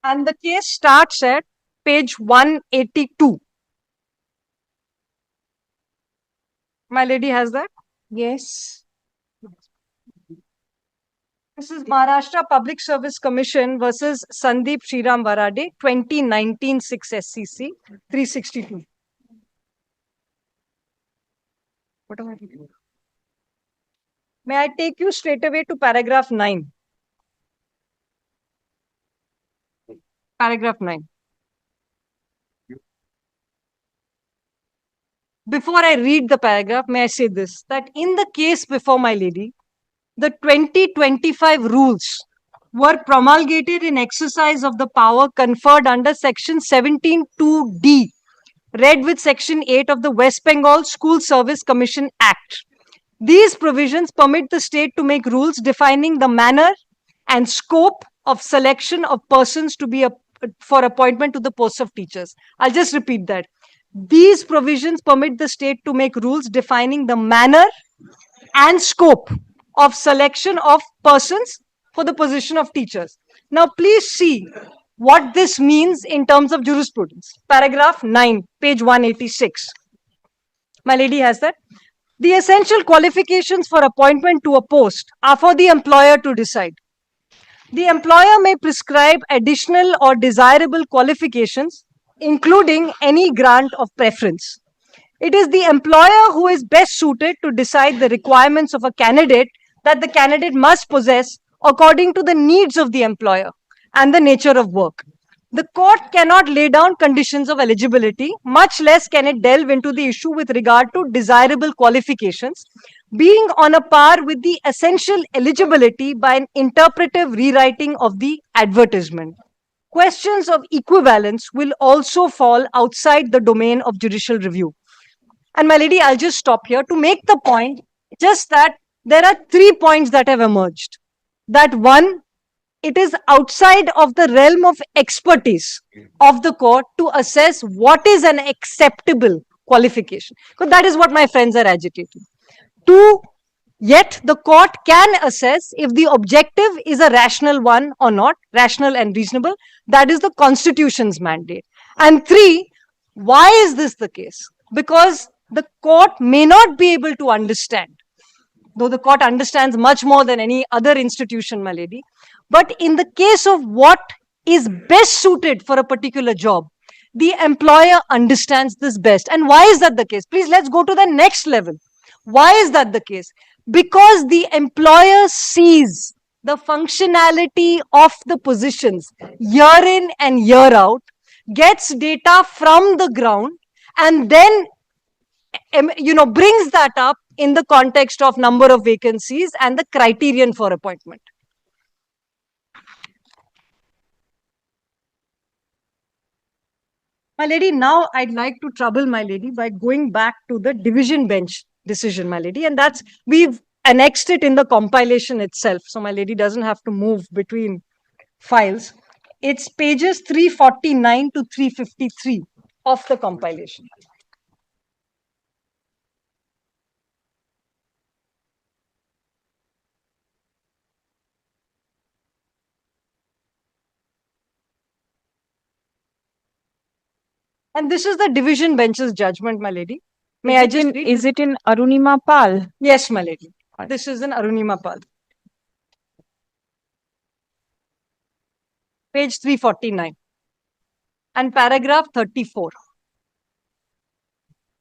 And the case starts at page 182. My lady has that? Yes. This is Maharashtra Public Service Commission versus Sandeep Shriram Varade, 2019 6 SCC 362. What am I doing? May I take you straight away to paragraph 9? Paragraph 9. Before I read the paragraph, may I say this, that in the case before my lady, the 2025 rules were promulgated in exercise of the power conferred under section 17(2)(d), read with section 8 of the West Bengal School Service Commission Act. These provisions permit the state to make rules defining the manner and scope of selection of persons to be for appointment to the posts of teachers. I'll just repeat that. These provisions permit the state to make rules defining the manner and scope of selection of persons for the position of teachers. Now, please see what this means in terms of jurisprudence. Paragraph 9, page 186. My lady has that. The essential qualifications for appointment to a post are for the employer to decide. The employer may prescribe additional or desirable qualifications, including any grant of preference. It is the employer who is best suited to decide the requirements of a candidate that the candidate must possess according to the needs of the employer and the nature of work. The court cannot lay down conditions of eligibility, much less can it delve into the issue with regard to desirable qualifications, being on a par with the essential eligibility by an interpretive rewriting of the advertisement. Questions of equivalence will also fall outside the domain of judicial review. And my lady, I'll just stop here to make the point, just that there are 3 points that have emerged. That one, it is outside of the realm of expertise of the court to assess what is an acceptable qualification. Because that is what my friends are agitating. 2, yet the court can assess if the objective is a rational one or not, rational and reasonable. That is the Constitution's mandate. And 3, why is this the case? Because the court may not be able to understand, though the court understands much more than any other institution, my lady. But in the case of what is best suited for a particular job, the employer understands this best. And why is that the case? Please, let's go to the next level. Why is that the case? Because the employer sees the functionality of the positions year in and year out, gets data from the ground, and then brings that up in the context of number of vacancies and the criterion for appointment. My lady, now I'd like to trouble my lady by going back to the division bench decision, my lady, and that's, we've annexed it in the compilation itself, so my lady doesn't have to move between files. It's pages 349 to 353 of the compilation. And this is the division bench's judgment, my lady. May I just read? Is it in Arunima Pal? Yes, my lady. This is in Arunima Pal. Page 349. And paragraph 34.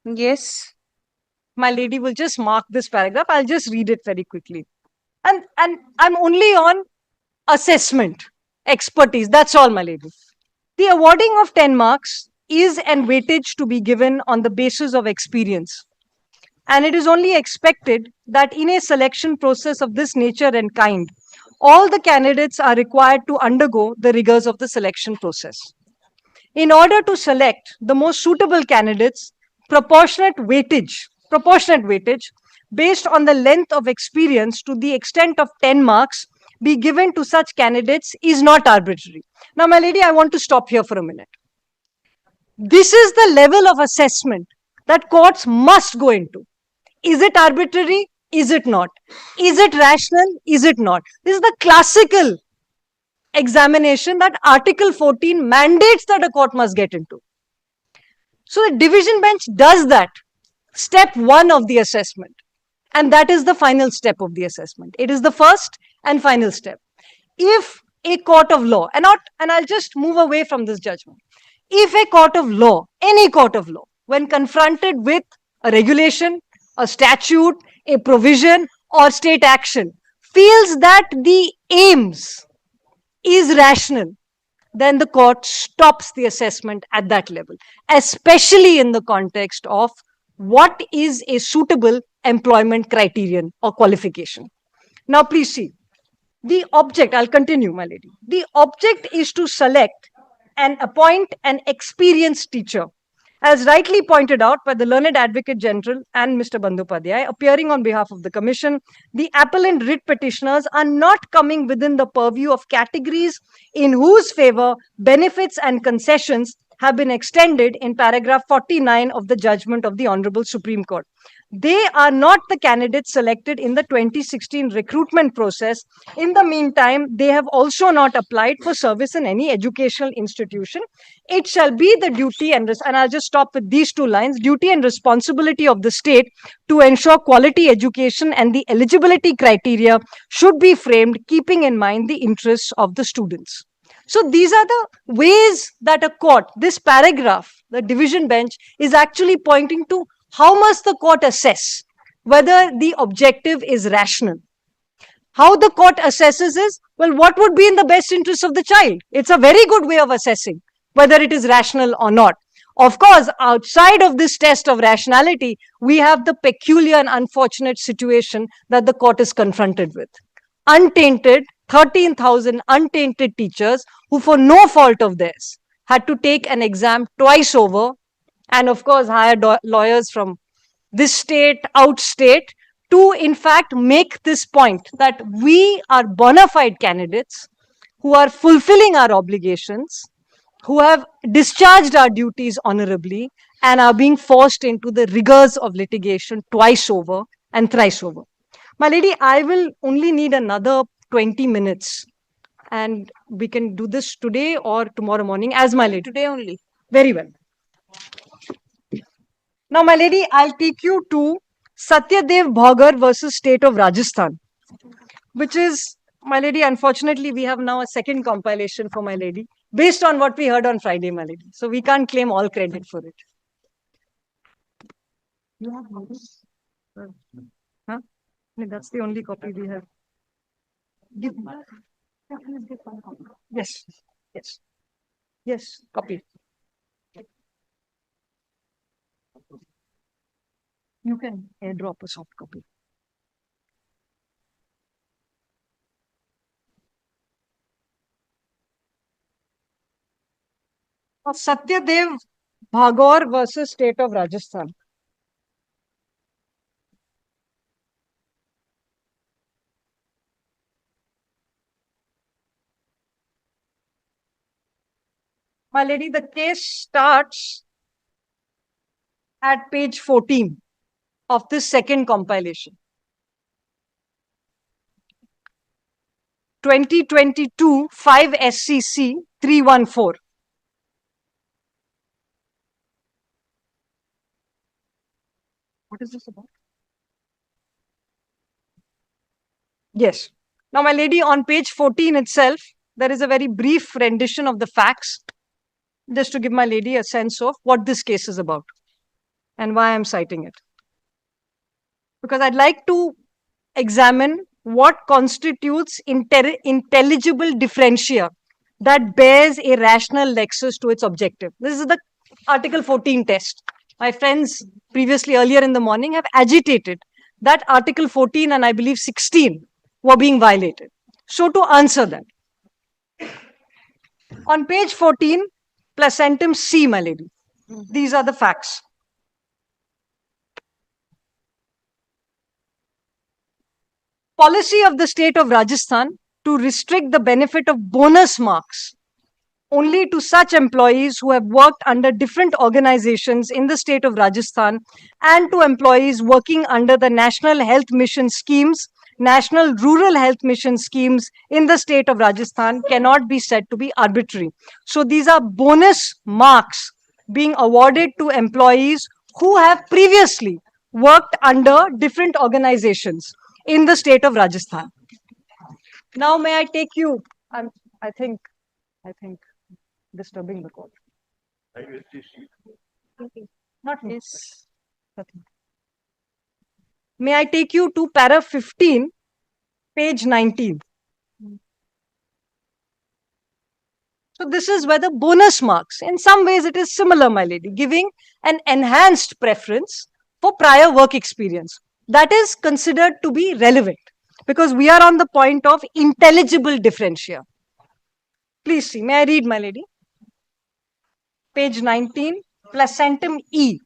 Yes. My lady will just mark this paragraph. I'll just read it very quickly. And I'm only on assessment, expertise. That's all, my lady. The awarding of 10 marks is an weightage to be given on the basis of experience. And it is only expected that in a selection process of this nature and kind, all the candidates are required to undergo the rigors of the selection process. In order to select the most suitable candidates, proportionate weightage based on the length of experience to the extent of 10 marks be given to such candidates is not arbitrary. Now, my lady, I want to stop here for a minute. This is the level of assessment that courts must go into. Is it arbitrary? Is it not? Is it rational? Is it not? This is the classical examination that Article 14 mandates that a court must get into. So the division bench does that. Step one of the assessment. And that is the final step of the assessment. It is the first and final step. If a court of law, and I'll just move away from this judgment. If a court of law, any court of law, when confronted with a regulation, a statute, a provision, or state action, feels that the aims is rational, then the court stops the assessment at that level, especially in the context of what is a suitable employment criterion or qualification. Now, please see. The object, I'll continue, my lady. The object is to select and appoint an experienced teacher. As rightly pointed out by the learned Advocate General and Mr. Bandyopadhyay, appearing on behalf of the Commission, the appellant writ petitioners are not coming within the purview of categories in whose favor benefits and concessions have been extended in paragraph 49 of the judgment of the Honorable Supreme Court. They are not the candidates selected in the 2016 recruitment process. In the meantime, they have also not applied for service in any educational institution. It shall be the duty and I'll just stop with these two lines, duty and responsibility of the state to ensure quality education, and the eligibility criteria should be framed keeping in mind the interests of the students. So these are the ways that a court, this paragraph, the division bench, is actually pointing to how must the court assess whether the objective is rational. How the court assesses is, well, what would be in the best interest of the child? It's a very good way of assessing whether it is rational or not. Of course, outside of this test of rationality, we have the peculiar and unfortunate situation that the court is confronted with. Untainted, 13,000 untainted teachers who, for no fault of theirs, had to take an exam twice over, and of course hired lawyers from this state, outstate, to in fact make this point that we are bona fide candidates who are fulfilling our obligations, who have discharged our duties honorably, and are being forced into the rigors of litigation twice over and thrice over. My lady, I will only need another 20 minutes, and we can do this today or tomorrow morning as my lady. Today only. Very well. Now, my lady, I'll take you to Satyadev Bhagar versus State of Rajasthan, which is, my lady, unfortunately, we have now a second compilation for my lady, based on what we heard on Friday, my lady. So we can't claim all credit for it. You have noticed? Huh? No, that's the only copy we have. Give me. Yeah, please give one copy. Yes, yes, yes, copy. You can airdrop a soft copy. Of Satyadev Bhagar versus State of Rajasthan. My lady, the case starts at page 14 of this second compilation. 2022 5 SCC 314. What is this about? Yes. Now, my lady, on page 14 itself, there is a very brief rendition of the facts, just to give my lady a sense of what this case is about and why I'm citing it. Because I'd like to examine what constitutes intelligible differentia that bears a rational nexus to its objective. This is the Article 14 test. My friends previously earlier in the morning have agitated that Article 14 and I believe 16 were being violated. So to answer that, on page 14, placentum C, my lady, these are the facts. Policy of the state of Rajasthan to restrict the benefit of bonus marks only to such employees who have worked under different organizations in the state of Rajasthan and to employees working under the National Health Mission schemes, National Rural Health Mission schemes in the state of Rajasthan cannot be said to be arbitrary. So these are bonus marks being awarded to employees who have previously worked under different organizations in the state of Rajasthan. Now, may I take you? I think disturbing the court. Not me. Nothing. May I take you to para 15, page 19. So this is where the bonus marks, in some ways it is similar, my lady, giving an enhanced preference for prior work experience. That is considered to be relevant because we are on the point of intelligible differentia. Please see, may I read, my lady? Page 19, placentum E.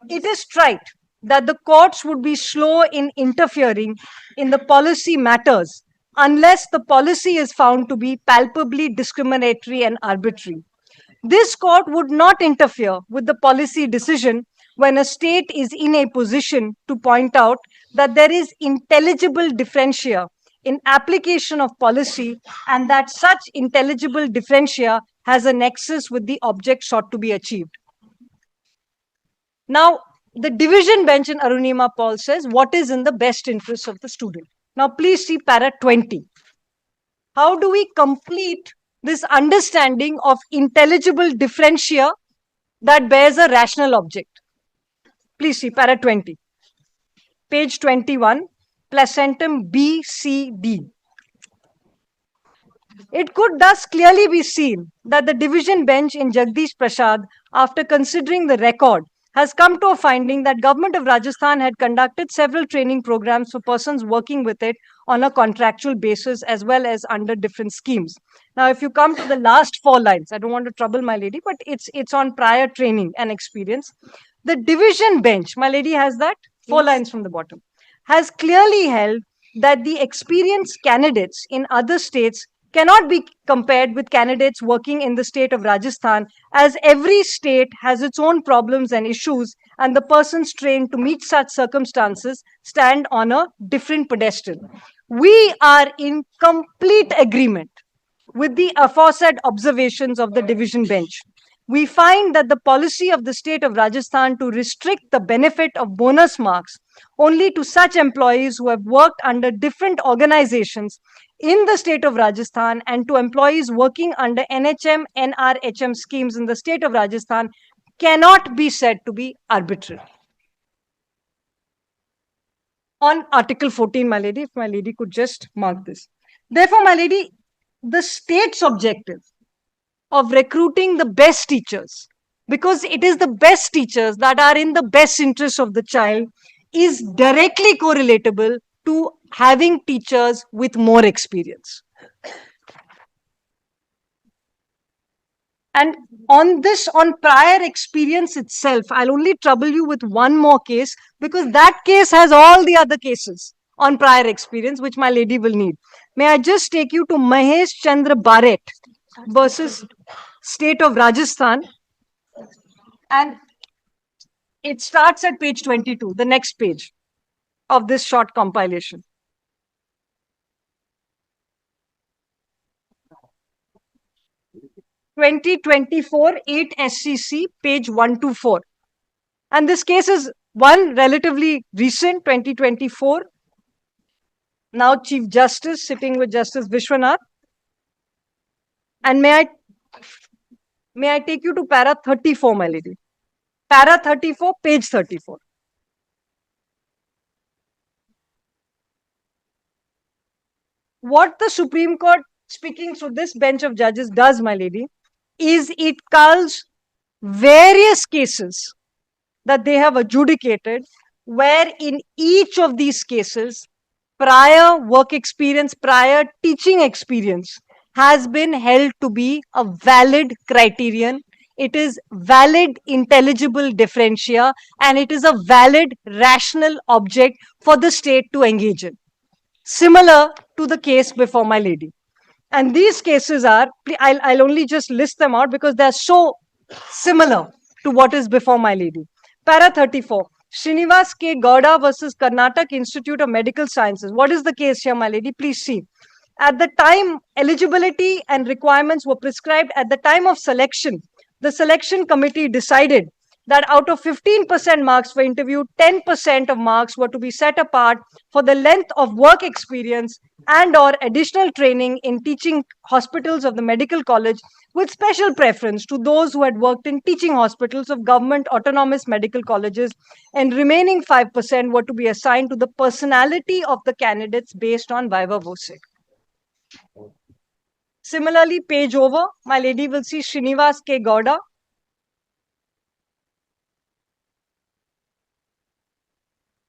It is trite that the courts would be slow in interfering in the policy matters unless the policy is found to be palpably discriminatory and arbitrary. This court would not interfere with the policy decision when a state is in a position to point out that there is intelligible differentia in application of policy and that such intelligible differentia has a nexus with the object sought to be achieved. Now, the division bench in Arunima Paul says what is in the best interest of the student. Now, please see para 20. How do we complete this understanding of intelligible differentia that bears a rational object? Please see para 20. Page 21, placentum B, C, D. It could thus clearly be seen that the division bench in Jagdish Prasad, after considering the record, has come to a finding that government of Rajasthan had conducted several training programs for persons working with it on a contractual basis as well as under different schemes. Now, if you come to the last 4 lines, I don't want to trouble my lady, but it's on prior training and experience. The division bench, my lady has that 4 lines from the bottom, has clearly held that the experienced candidates in other states cannot be compared with candidates working in the state of Rajasthan, as every state has its own problems and issues, and the persons trained to meet such circumstances stand on a different pedestal. We are in complete agreement with the aforesaid observations of the division bench. We find that the policy of the state of Rajasthan to restrict the benefit of bonus marks only to such employees who have worked under different organizations in the state of Rajasthan and to employees working under NHM, NRHM schemes in the state of Rajasthan cannot be said to be arbitrary. On Article 14, my lady, if my lady could just mark this. Therefore, my lady, the state's objective of recruiting the best teachers, because it is the best teachers that are in the best interest of the child, is directly correlatable to having teachers with more experience. And on this, on prior experience itself, I'll only trouble you with one more case because that case has all the other cases on prior experience, which my lady will need. May I just take you to Mahesh Chandra Barrett versus State of Rajasthan. And it starts at page 22, the next page of this short compilation. (2024) 8 SCC, page 124. And this case is one relatively recent, 2024. Now Chief Justice sitting with Justice Vishwanath. And may I take you to para 34, my lady? Para 34, page 34. What the Supreme Court, speaking through this bench of judges, does, my lady, is it culls various cases that they have adjudicated, where in each of these cases, prior work experience, prior teaching experience has been held to be a valid criterion. It is valid intelligible differentia, and it is a valid rational object for the state to engage in. Similar to the case before my lady. And these cases are, I'll only just list them out because they're so similar to what is before my lady. Para 34, Srinivas K. Gowda versus Karnataka Institute of Medical Sciences. What is the case here, my lady? Please see. At the time, eligibility and requirements were prescribed at the time of selection. The selection committee decided that out of 15% marks for interview, 10% of marks were to be set apart for the length of work experience and or additional training in teaching hospitals of the medical college, with special preference to those who had worked in teaching hospitals of government autonomous medical colleges, and remaining 5% were to be assigned to the personality of the candidates based on viva voce. Similarly, page over, my lady will see Srinivas K. Gowda.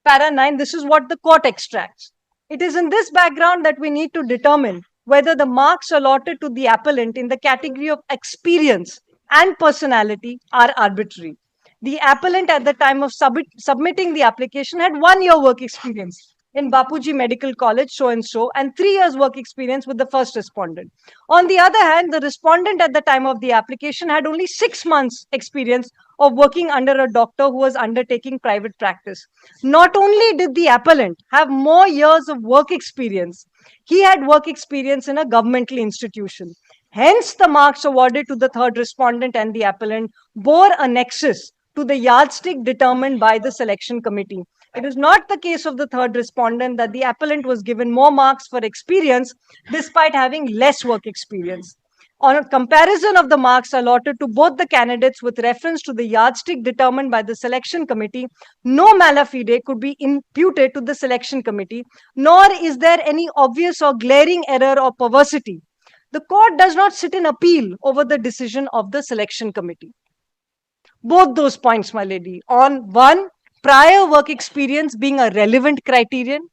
Para 9, this is what the court extracts. It is in this background that we need to determine whether the marks allotted to the appellant in the category of experience and personality are arbitrary. The appellant at the time of submitting the application had 1 year work experience in Bapuji Medical College, so and so, and 3 years work experience with the first respondent. On the other hand, the respondent at the time of the application had only 6 months experience of working under a doctor who was undertaking private practice. Not only did the appellant have more years of work experience, he had work experience in a governmental institution. Hence, the marks awarded to the third respondent and the appellant bore a nexus to the yardstick determined by the selection committee. It is not the case of the third respondent that the appellant was given more marks for experience despite having less work experience. On a comparison of the marks allotted to both the candidates with reference to the yardstick determined by the selection committee, no mala fide could be imputed to the selection committee, nor is there any obvious or glaring error or perversity. The court does not sit in appeal over the decision of the selection committee. Both those points, my lady, on 1, prior work experience being a relevant criterion,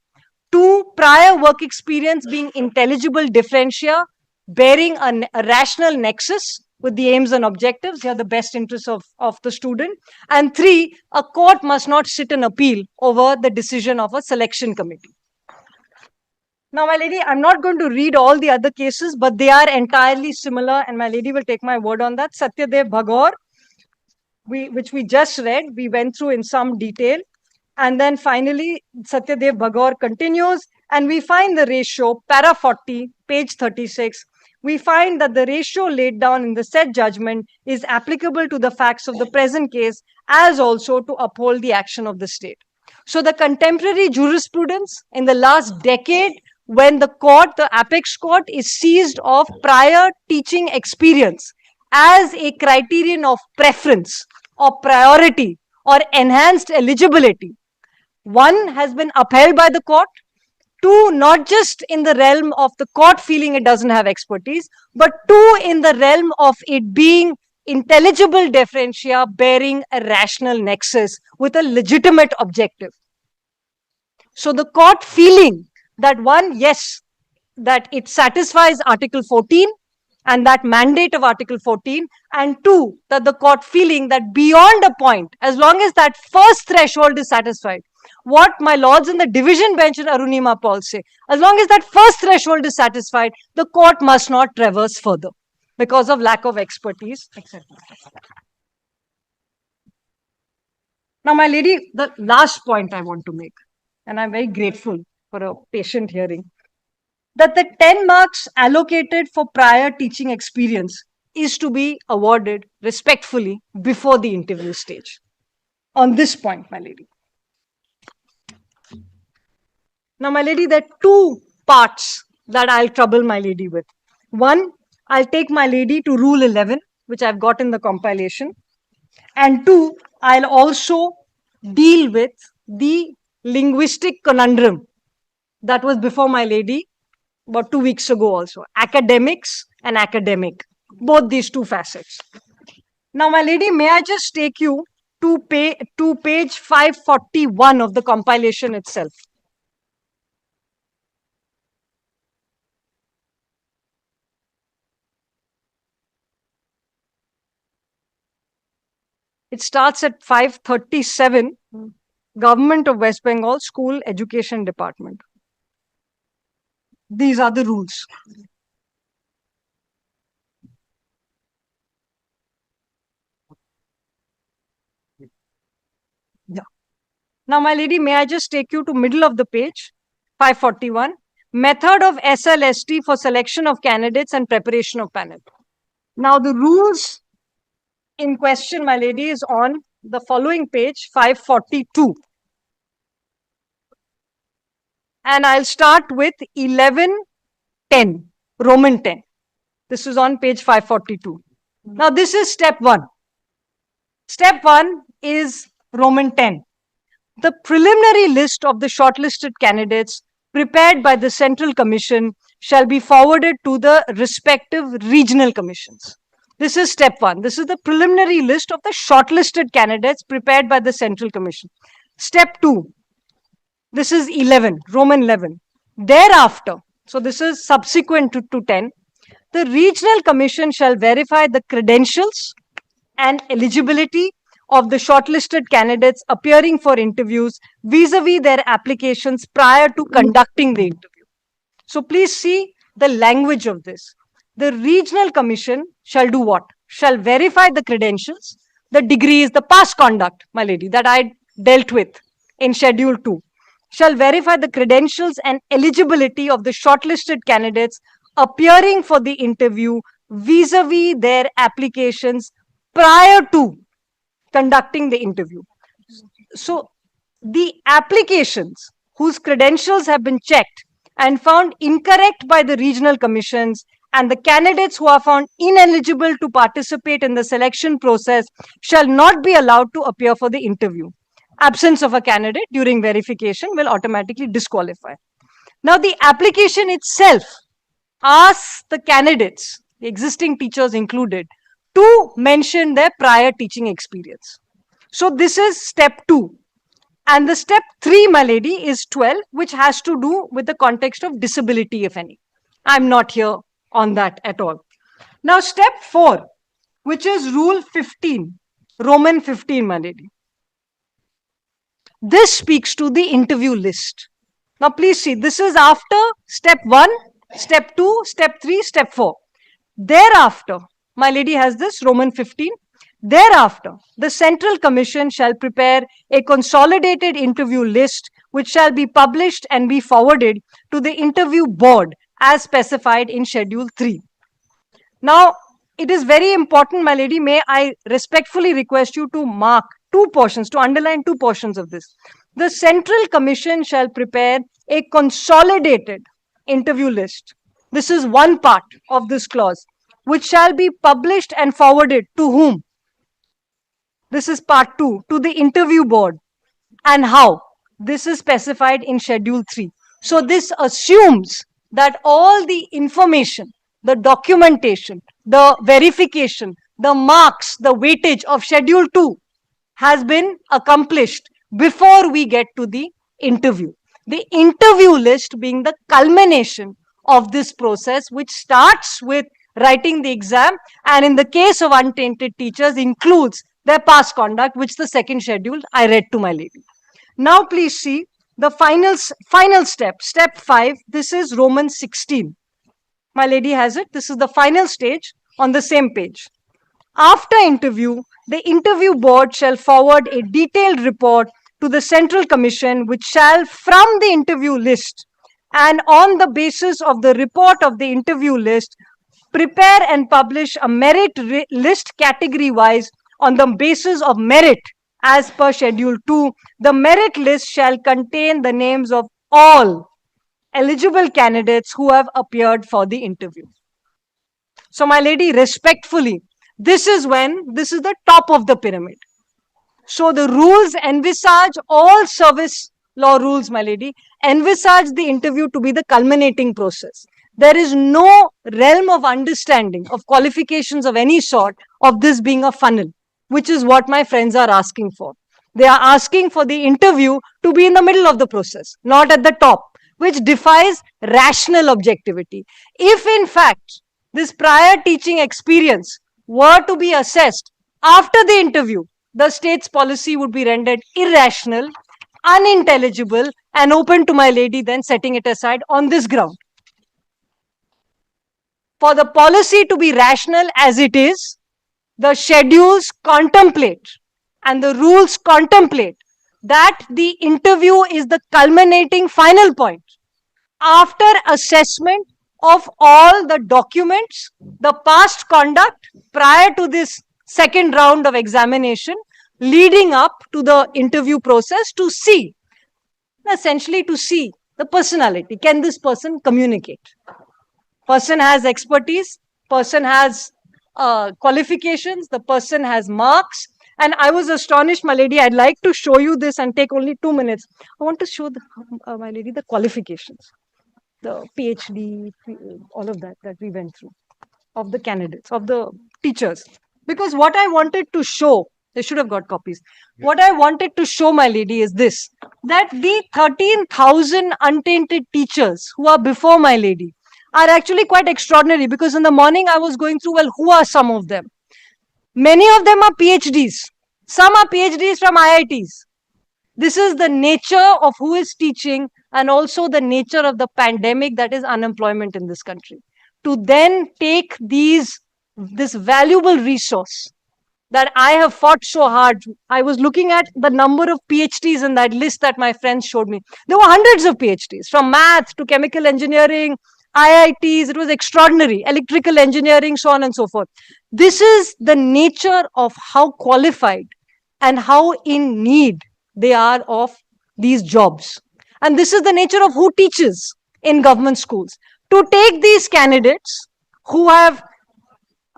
2, prior work experience being intelligible differentia, bearing a rational nexus with the aims and objectives, here the best interests of the student, and 3, a court must not sit in appeal over the decision of a selection committee. Now, my lady, I'm not going to read all the other cases, but they are entirely similar, and my lady will take my word on that. Satyadev Bhagor, which we just read, we went through in some detail. And then finally, Satyadev Bhagor continues, and we find the ratio, para 40, page 36. We find that the ratio laid down in the said judgment is applicable to the facts of the present case, as also to uphold the action of the state. So the contemporary jurisprudence in the last decade, when the court, the apex court, is seized of prior teaching experience as a criterion of preference or priority or enhanced eligibility, 1, has been upheld by the court. 2, not just in the realm of the court feeling it doesn't have expertise, but 2, in the realm of it being intelligible differentia bearing a rational nexus with a legitimate objective. So the court feeling that 1, yes, that it satisfies Article 14 and that mandate of Article 14, and 2, that the court feeling that beyond a point, as long as that first threshold is satisfied, what my lords in the division bench in Arunima Paul say, as long as that first threshold is satisfied, the court must not traverse further because of lack of expertise, etc. Now, my lady, the last point I want to make, and I'm very grateful for a patient hearing, that the 10 marks allocated for prior teaching experience is to be awarded respectfully before the interview stage. on this point, my lady. Now, my lady, there are two parts that I'll trouble my lady with. One, I'll take my lady to Rule 11, which I've got in the compilation. And two, I'll also deal with the linguistic conundrum that was before my lady about 2 weeks ago also. Academics and academic, both these two facets. Now, my lady, may I just take you to page 541 of the compilation itself. It starts at 537, Government of West Bengal School Education Department. These are the rules. Yeah. Now, my lady, may I just take you to middle of the page, 541, method of SLST for selection of candidates and preparation of panel. Now, the rules in question, my lady, is on the following page, 542. And I'll start with 1110, Roman 10. This is on page 542. Now, this is step 1. Step 1 is Roman 10. The preliminary list of the shortlisted candidates prepared by the Central Commission shall be forwarded to the respective regional commissions. This is step 1. This is the preliminary list of the shortlisted candidates prepared by the Central Commission. Step 2. This is 11, Roman 11. Thereafter, so this is subsequent to 10, the regional commission shall verify the credentials and eligibility of the shortlisted candidates appearing for interviews vis-a-vis their applications prior to conducting the interview. So please see the language of this. The regional commission shall do what? Shall verify the credentials, the degrees, the past conduct, my lady, that I dealt with in Schedule 2. Shall verify the credentials and eligibility of the shortlisted candidates appearing for the interview vis-a-vis their applications prior to conducting the interview. So the applications whose credentials have been checked and found incorrect by the regional commissions and the candidates who are found ineligible to participate in the selection process shall not be allowed to appear for the interview. Absence of a candidate during verification will automatically disqualify. Now, the application itself asks the candidates, the existing teachers included, to mention their prior teaching experience. So this is step 2. And the step 3, my lady, is 12, which has to do with the context of disability, if any. I'm not here on that at all. Now, step 4, which is Rule 15, Roman 15, my lady. This speaks to the interview list. Now, please see, this is after step 1, step 2, step 3, step 4. Thereafter, my lady has this, Roman 15. Thereafter, the Central Commission shall prepare a consolidated interview list which shall be published and be forwarded to the interview board as specified in Schedule 3. Now, it is very important, my lady, may I respectfully request you to mark 2 portions, to underline 2 portions of this. The Central Commission shall prepare a consolidated interview list. This is one part of this clause, which shall be published and forwarded to whom? This is part 2, to the interview board. And how? This is specified in Schedule 3. So this assumes that all the information, the documentation, the verification, the marks, the weightage of Schedule 2 has been accomplished before we get to the interview. The interview list being the culmination of this process, which starts with writing the exam and in the case of untainted teachers includes their past conduct, which the second schedule I read to my lady. Now please see the final step, step 5. This is Roman 16. My lady has it. This is the final stage on the same page. After interview, the interview board shall forward a detailed report to the Central Commission, which shall, from the interview list and on the basis of the report of the interview list, prepare and publish a merit list category-wise on the basis of merit as per Schedule 2, the merit list shall contain the names of all eligible candidates who have appeared for the interview. So, my lady, respectfully, this is the top of the pyramid. So, the rules envisage all service law rules, my lady, envisage the interview to be the culminating process. There is no realm of understanding of qualifications of any sort of this being a funnel, which is what my friends are asking for. They are asking for the interview to be in the middle of the process, not at the top, which defies rational objectivity. If in fact this prior teaching experience were to be assessed after the interview, the state's policy would be rendered irrational, unintelligible, and open to my lady then setting it aside on this ground. For the policy to be rational as it is, the schedules contemplate and the rules contemplate that the interview is the culminating final point. After assessment of all the documents, the past conduct prior to this second round of examination, leading up to the interview process to see, essentially to see the personality. Can this person communicate? Person has expertise, person has qualifications, the person has marks. And I was astonished, my lady, I'd like to show you this and take only 2 minutes. I want to show my lady the qualifications, the PhD, all of that we went through, of the candidates, of the teachers. Because what I wanted to show, they should have got copies. What I wanted to show, my lady, is this, that the 13,000 untainted teachers who are before my lady are actually quite extraordinary, because in the morning I was going through, well, who are some of them? Many of them are PhDs. Some are PhDs from IITs. This is the nature of who is teaching and also the nature of the pandemic, that is unemployment in this country. To then take this valuable resource that I have fought so hard. I was looking at the number of PhDs in that list that my friends showed me. There were hundreds of PhDs, from math to chemical engineering, IITs. It was extraordinary. Electrical engineering, so on and so forth. This is the nature of how qualified and how in need they are of these jobs. And this is the nature of who teaches in government schools. To take these candidates who have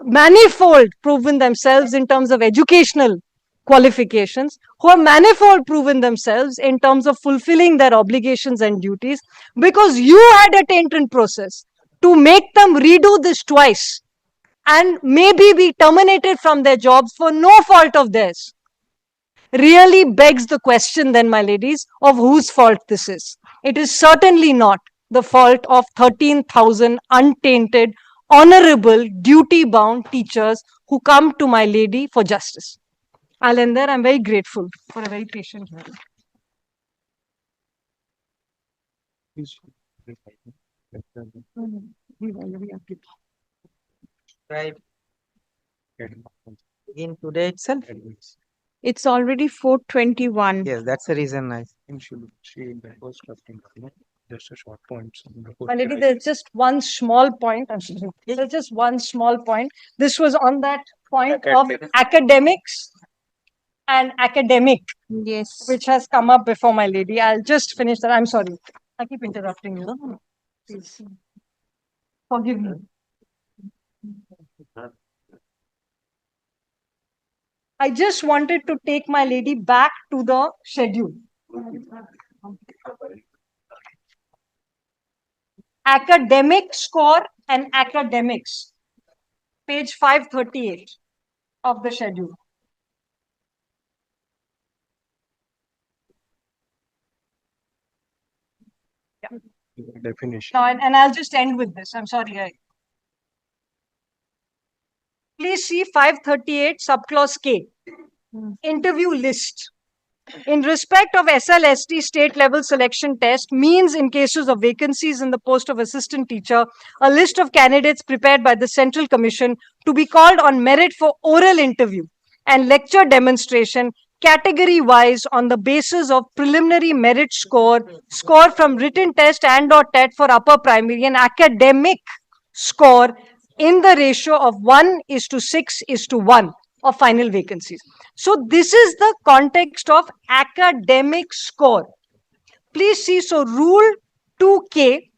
manifold proven themselves in terms of educational qualifications, who have manifold proven themselves in terms of fulfilling their obligations and duties, because you had a taint process, to make them redo this twice and maybe be terminated from their jobs for no fault of theirs, really begs the question then, my ladies, of whose fault this is. It is certainly not the fault of 13,000 untainted, honorable, duty-bound teachers who come to my lady for justice. I'll end there. I'm very grateful for a very patient hearing. Right. In today itself. It's already 4:21. Yes, that's the reason I. Should she in the first drafting, just a short points. My lady, there's just one small point. I'm sorry. There's just one small point. This was on that point of academics and academic, Yes. which has come up before, my lady. I'll just finish that. I'm sorry. I keep interrupting you. Please. Forgive me. I just wanted to take my lady back to the schedule. Academic score and academics. Page 538 of the schedule. Definition. Now, and I'll just end with this. I'm sorry. Please see 538 subclause K. Interview list. In respect of SLST state level selection test, means in cases of vacancies in the post of assistant teacher, a list of candidates prepared by the Central Commission to be called on merit for oral interview and lecture demonstration category wise on the basis of preliminary merit score from written test and/or TET for upper primary, and academic score in the ratio of 1:6:1 of final vacancies. So this is the context of academic score. Please see, so rule 2K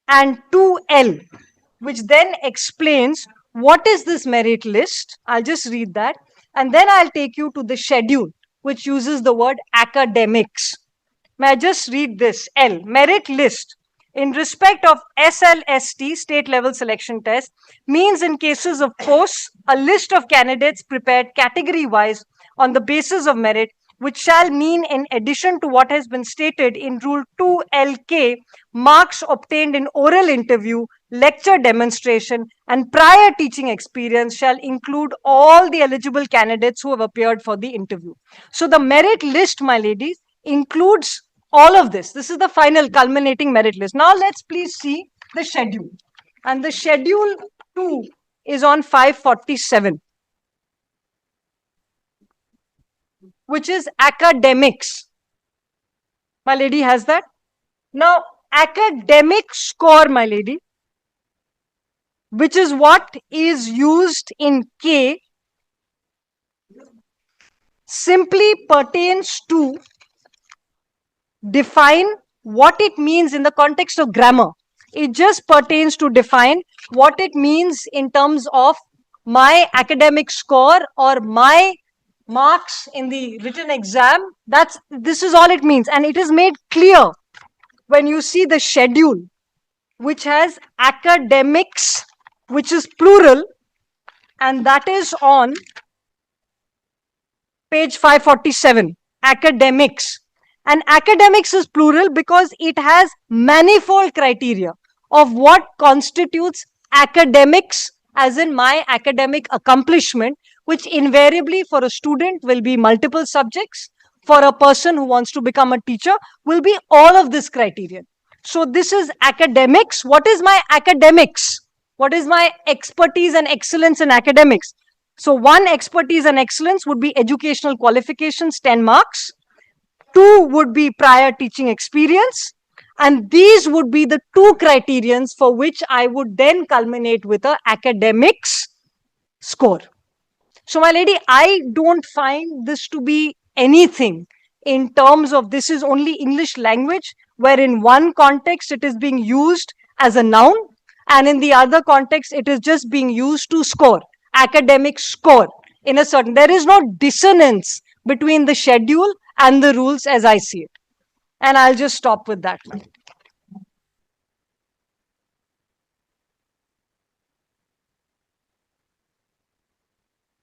and 2L, which then explains what is this merit list. I'll just read that. And then I'll take you to the schedule, which uses the word academics. May I just read this? L, merit list. In respect of SLST, state level selection test, means in cases of posts, a list of candidates prepared category wise on the basis of merit, which shall mean, in addition to what has been stated in Rule 2LK, marks obtained in oral interview, lecture demonstration, and prior teaching experience shall include all the eligible candidates who have appeared for the interview. So the merit list, my ladies, includes all of this. This is the final culminating merit list. Now let's please see the schedule. And the schedule 2 is on 547, which is academics. My lady has that. Now, academic score, my lady, which is what is used in K, simply pertains to define what it means in the context of grammar. It just pertains to define what it means in terms of my academic score or my marks in the written exam. This is all it means, and it is made clear when you see the schedule, which has academics, which is plural, and that is on page 547, academics. And academics is plural because it has manifold criteria of what constitutes academics, as in my academic accomplishment, which invariably for a student will be multiple subjects. For a person who wants to become a teacher will be all of this criterion. So this is academics. What is my academics? What is my expertise and excellence in academics? So one, expertise and excellence would be educational qualifications, 10 marks. 2 would be prior teaching experience. And these would be the 2 criterions for which I would then culminate with a academics score. So my lady, I don't find this to be anything in terms of this is only English language, where in one context it is being used as a noun, and in the other context it is just being used to score, academic score in a certain, there is no dissonance between the schedule and the rules as I see it. And I'll just stop with that.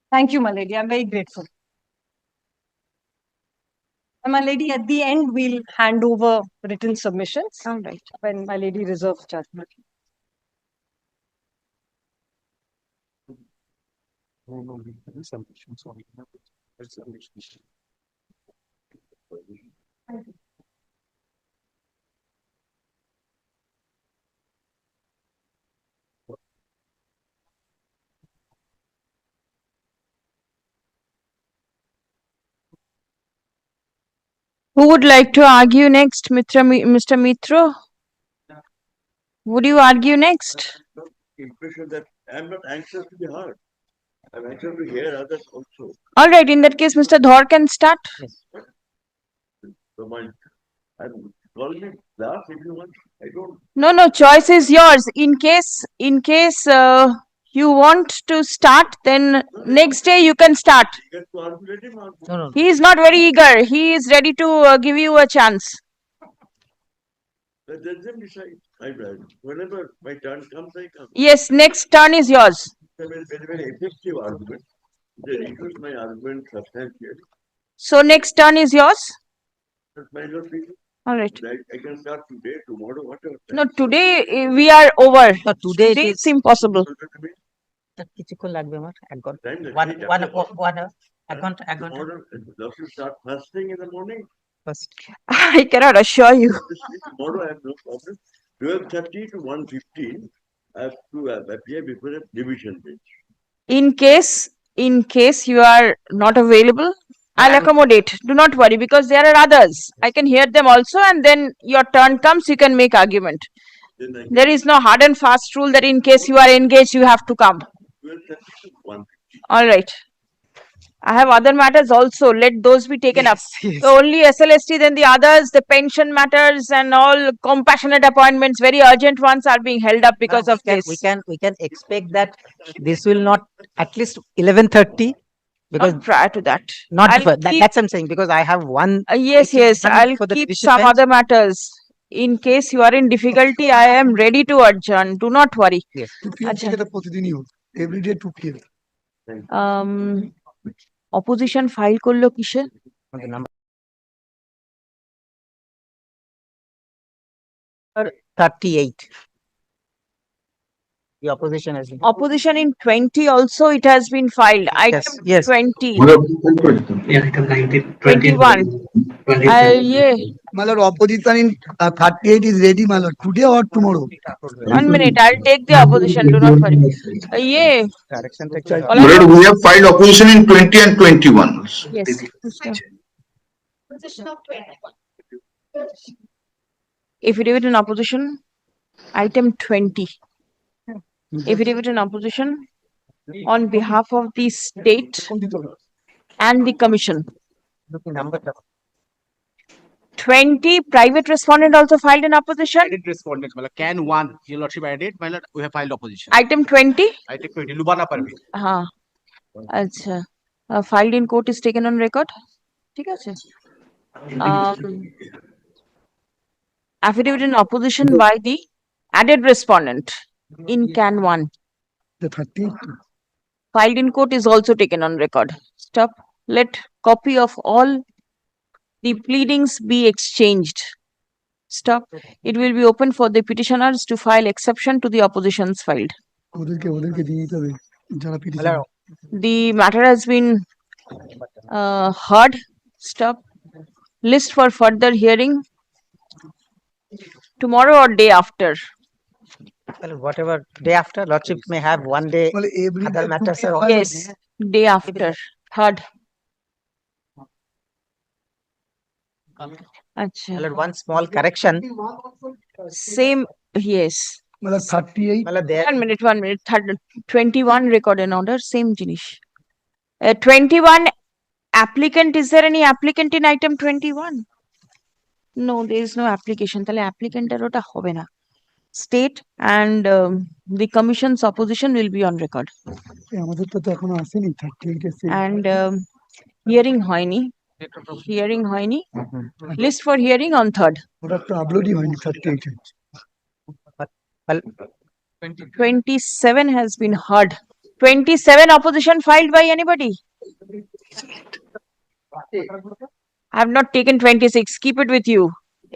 Thank you, my lady. I'm very grateful. And my lady, at the end, we'll hand over written submissions. All right. When my lady reserves judgment. No, submissions only. Submissions. Who would like to argue next, Mr. Mitro? Would you argue next? Impression that I'm not anxious to be heard. I'm anxious to hear others also. All right, in that case, Mr. Dhor can start. So I'm calling it class if you want. I don't. No, choice is yours. In case you want to start, then next day you can start. Get to argue, let him argue. No. He is not very eager. He is ready to give you a chance. Let them decide. Whenever my turn comes, I come. Yes, next turn is yours. It's a very effective argument. They reduce my argument substantially. So next turn is yours. But my lord, people, All right. I can start today, tomorrow, whatever. No, today we are over. No, today it Today is it's impossible. কিছুক্ষণ লাগবে আমার 1 ঘন্টা Time that 1 take 1 after- 1 hour 1 ঘন্টা 1 ঘন্টা Tomorrow, does you start first thing in the morning? first I cannot assure you. Tomorrow I have no problem. 12:30 to 1:15, I have to appear before a division bench. In case you are not available, I'll accommodate. Do not worry, because there are others. I can hear them also, and then your turn comes, you can make argument. Then I There is no hard and fast rule that in case you are engaged, you have to come. 12:30 to 1:15. All right. I have other matters also. Let those be taken up. So only SLST, then the others, the pension matters and all compassionate appointments, very urgent ones are being held up because of this. We can expect that this will not at least 11:30 because Not prior to that. not I'll before. keep- That's I'm saying because I have one. Yes, It is yes, done I'll for the keep division some bench. other matters. In case you are in difficulty, I am ready to adjourn. Do not worry. Yes. আচ্ছা। প্রতিদিনই হতো everyday 2 PM opposition file করলো কিসে? On the number 38. The opposition has been. Opposition in 20 also it has been filed. Item yes. 20, Yeah, item 19, 21. Yeah, my lord opposition in 38 is ready my lord today or tomorrow 1 minute. I'll take the opposition. Do not worry. Yeah. Direction All right. Lord, we have filed opposition in 20 and 21. Yes. Affidavit in opposition, item 20. Affidavit in opposition on behalf of the state and the commission. Number 20 private respondent also filed in opposition. Added respondents, मतलब can one, your lordship added, my lord, we have filed opposition. Item 20. Item 20, Lubana Parveen. हाँ अच्छा filed in court is taken on record. ঠিক আছে affidavit in opposition by the added respondent in can 1 the 30th filed in court is also taken on record. Stop. Let copy of all the pleadings be exchanged. Stop. It will be open for the petitioners to file exception to the oppositions filed. ওদেরকে দিয়ে দিতে হবে যারা petition The matter has been heard. Stop. List for further hearing tomorrow or day after. Well, whatever day after, lordship may have one day. মানে every Other matters are Yes, day after. Third. Acha. Well, one small correction. Same, yes. মানে 38 Well, there 1 minute, 1 minute. Third, 21 record and order, same jinish. 21 applicant, is there any applicant in item 21? No, there is no application. তাহলে applicant এর ওটা হবে না. State and the commission's opposition will be on record. আমাদের তো এখনো আসেনি 38 এসে And hearing হয়নি. Hearing হয়নি. List for hearing on 3rd. ওটা তো আপলোডই হয়নি 38 এ 27 has been heard. 27 opposition filed by anybody? I have not taken 26. Keep it with you.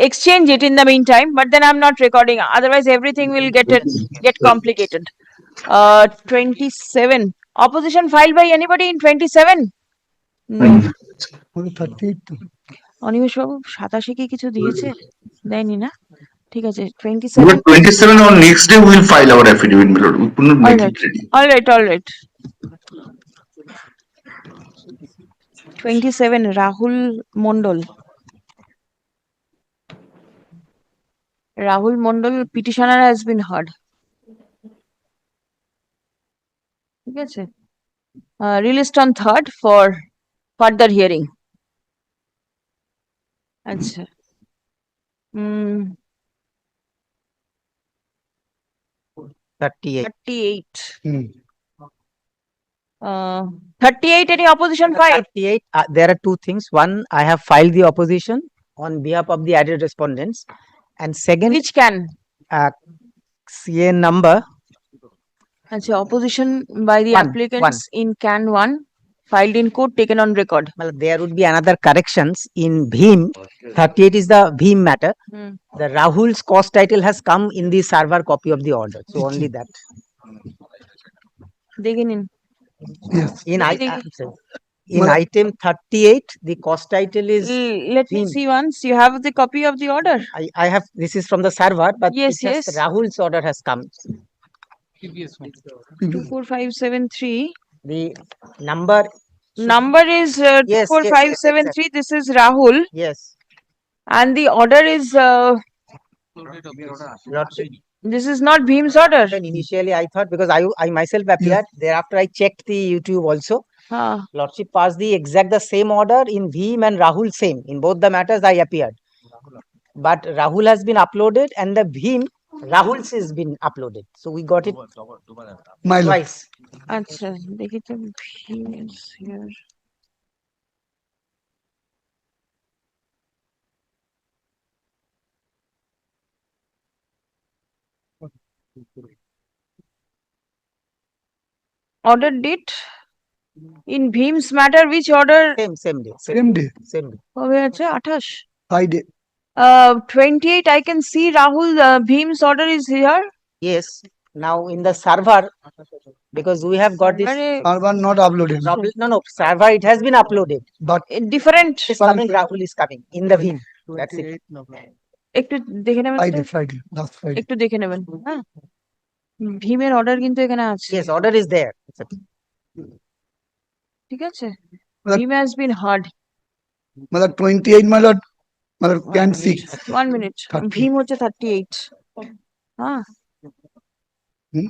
Exchange it in the meantime, but then I'm not recording. Otherwise, everything will get complicated. 27. Opposition filed by anybody in 27? No. আমাদের 38 তো অনিমেষ বাবু 27 কি কিছু দিয়েছে? দেয়নি না? ঠিক আছে 27. Lord, 27 on next day we will file our affidavit, my lord. We could not make it ready. All right. 27 Rahul Mondal. Rahul Mondal petitioner has been heard. ঠিক আছে released on 3rd for further hearing. আচ্ছা 38. 38. হুম 38 any opposition filed? 38, there are two things. One, I have filed the opposition on behalf of the added respondents. And second, Which can? CA number, আচ্ছা opposition by the One, applicants in can 1 filed in court taken on record. well, there would be another corrections in Bhim. 38 is the Bhim matter. Hmm. The Rahul's cost title has come in the server copy of the order. So only that. দেখে নিন yes In, Really? in Well- item 38, the cost title is, Let me Bhim. see once. You have the copy of the order? I have, this is from the server, but Yes, it's just yes. Rahul's order has come. Previous one. 24573. The number, Number is yes, 24573. This is Rahul. yes, And the order is, lordship. this is not Bhim's order. Then initially I thought, because I myself appeared, thereafter I checked the YouTube also. Ah, Lordship passed the exact the same order in Bhim and Rahul same. In both the matters I appeared. But Rahul has been uploaded and the Bhim, Rahul's has been uploaded. So we got it My lord. twice. আচ্ছা দেখি তো Bhim is here. Order date in Bhim's matter, which order Same day. Same day, Same day. হবে আছে 28 Friday. 28 I can see Rahul Bhim's order is here. Yes. Now in the server, because we have got this আরে Server not uploaded, problem. No, server it has been uploaded. but different It's coming, Rahul is coming in the Bhim. That's it. একটু দেখে নেবেন তো, Friday, last Friday. একটু দেখে নেবেন হ্যাঁ ভীমের অর্ডার কিন্তু এখানে আছে Yes, order is there. ঠিক আছে But- Bhim has been heard. Matlab 28, my lord. Matlab can 6. 1 minute 30. Bhim হচ্ছে 38 হ্যাঁ Hmm?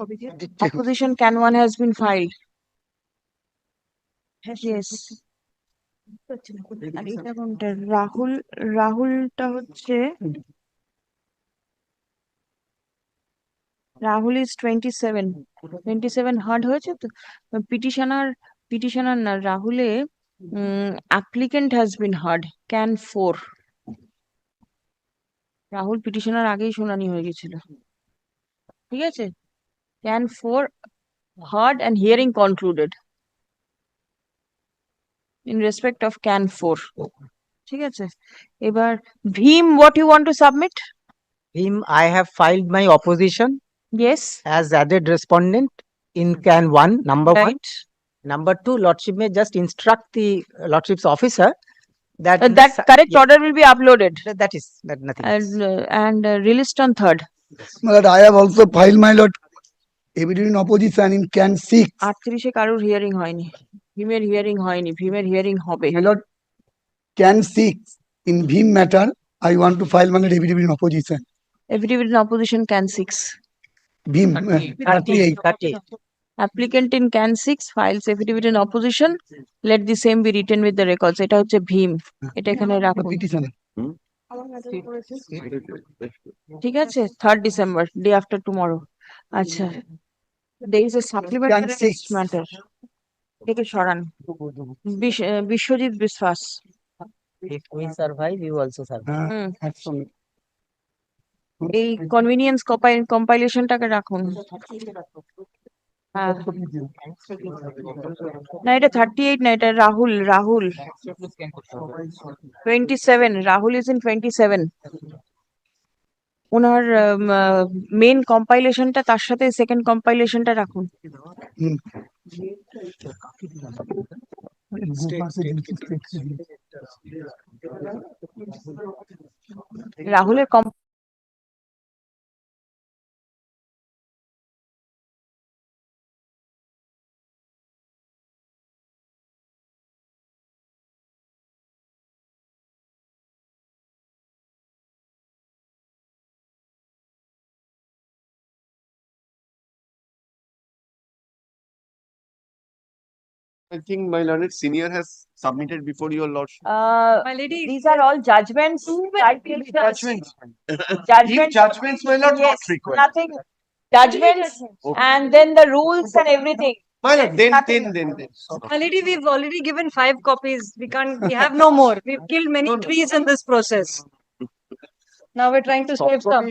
opposition can 1 has been filed. Yes. আর এটা কোনটা রাহুলটা হচ্ছে রাহুল is 27 হার্ড হয়েছে তো পিটিশনার না রাহুলে applicant has been heard can 4 Rahul petitioner আগেই শুনানি হয়ে গেছিল ঠিক আছে can 4 heard and hearing concluded in respect of can 4 ঠিক আছে এবার Bhim what you want to submit? Bhim, I have filed my opposition Yes, as added respondent in can 1, number 1. right. Number 2, Lordship may just instruct the Lordship's officer that That correct order will be uploaded that is that nothing else. and released on 3rd. My lord, I have also filed, my lord, evidence in opposition in can 6. 38 এ কারোর hearing হয়নি ভীমের hearing হয়নি ভীমের hearing হবে My lord, can 6 in Bhim matter, I want to file, my lord, evidence in opposition. affidavit in opposition can 6 Bhim, 38. 38. applicant in can 6 files affidavit in opposition, let the same be written with the records. এটা হচ্ছে ভীম এটা এখানে রাখুন Petitioner. ঠিক আছে 3rd December day after tomorrow আচ্ছা there is a supplementary Can 6. matter এটাকে সরান বিশ্বজিৎ বিশ্বাস If we survive, you also survive. Hmm That's all. এই কনভিনিয়েন্স কম্পাইলেশনটাকে রাখুন হ্যাঁ না এটা 38 না এটা রাহুল 27 রাহুল ইজ ইন 27 ওনার মেইন কম্পাইলেশনটা তার সাথে সেকেন্ড কম্পাইলেশনটা রাখুন Hmm. রাহুলের I think my learned senior has submitted before your lordship. My lady, these are all judgments. Judgments. Judgments. Judgments were not Yes, required. nothing. Judgments Okay. and then the rules and everything. My lord, then. my lady, we've already given 5 copies. We have no more. We've killed many trees in this process. Now we're trying to save some.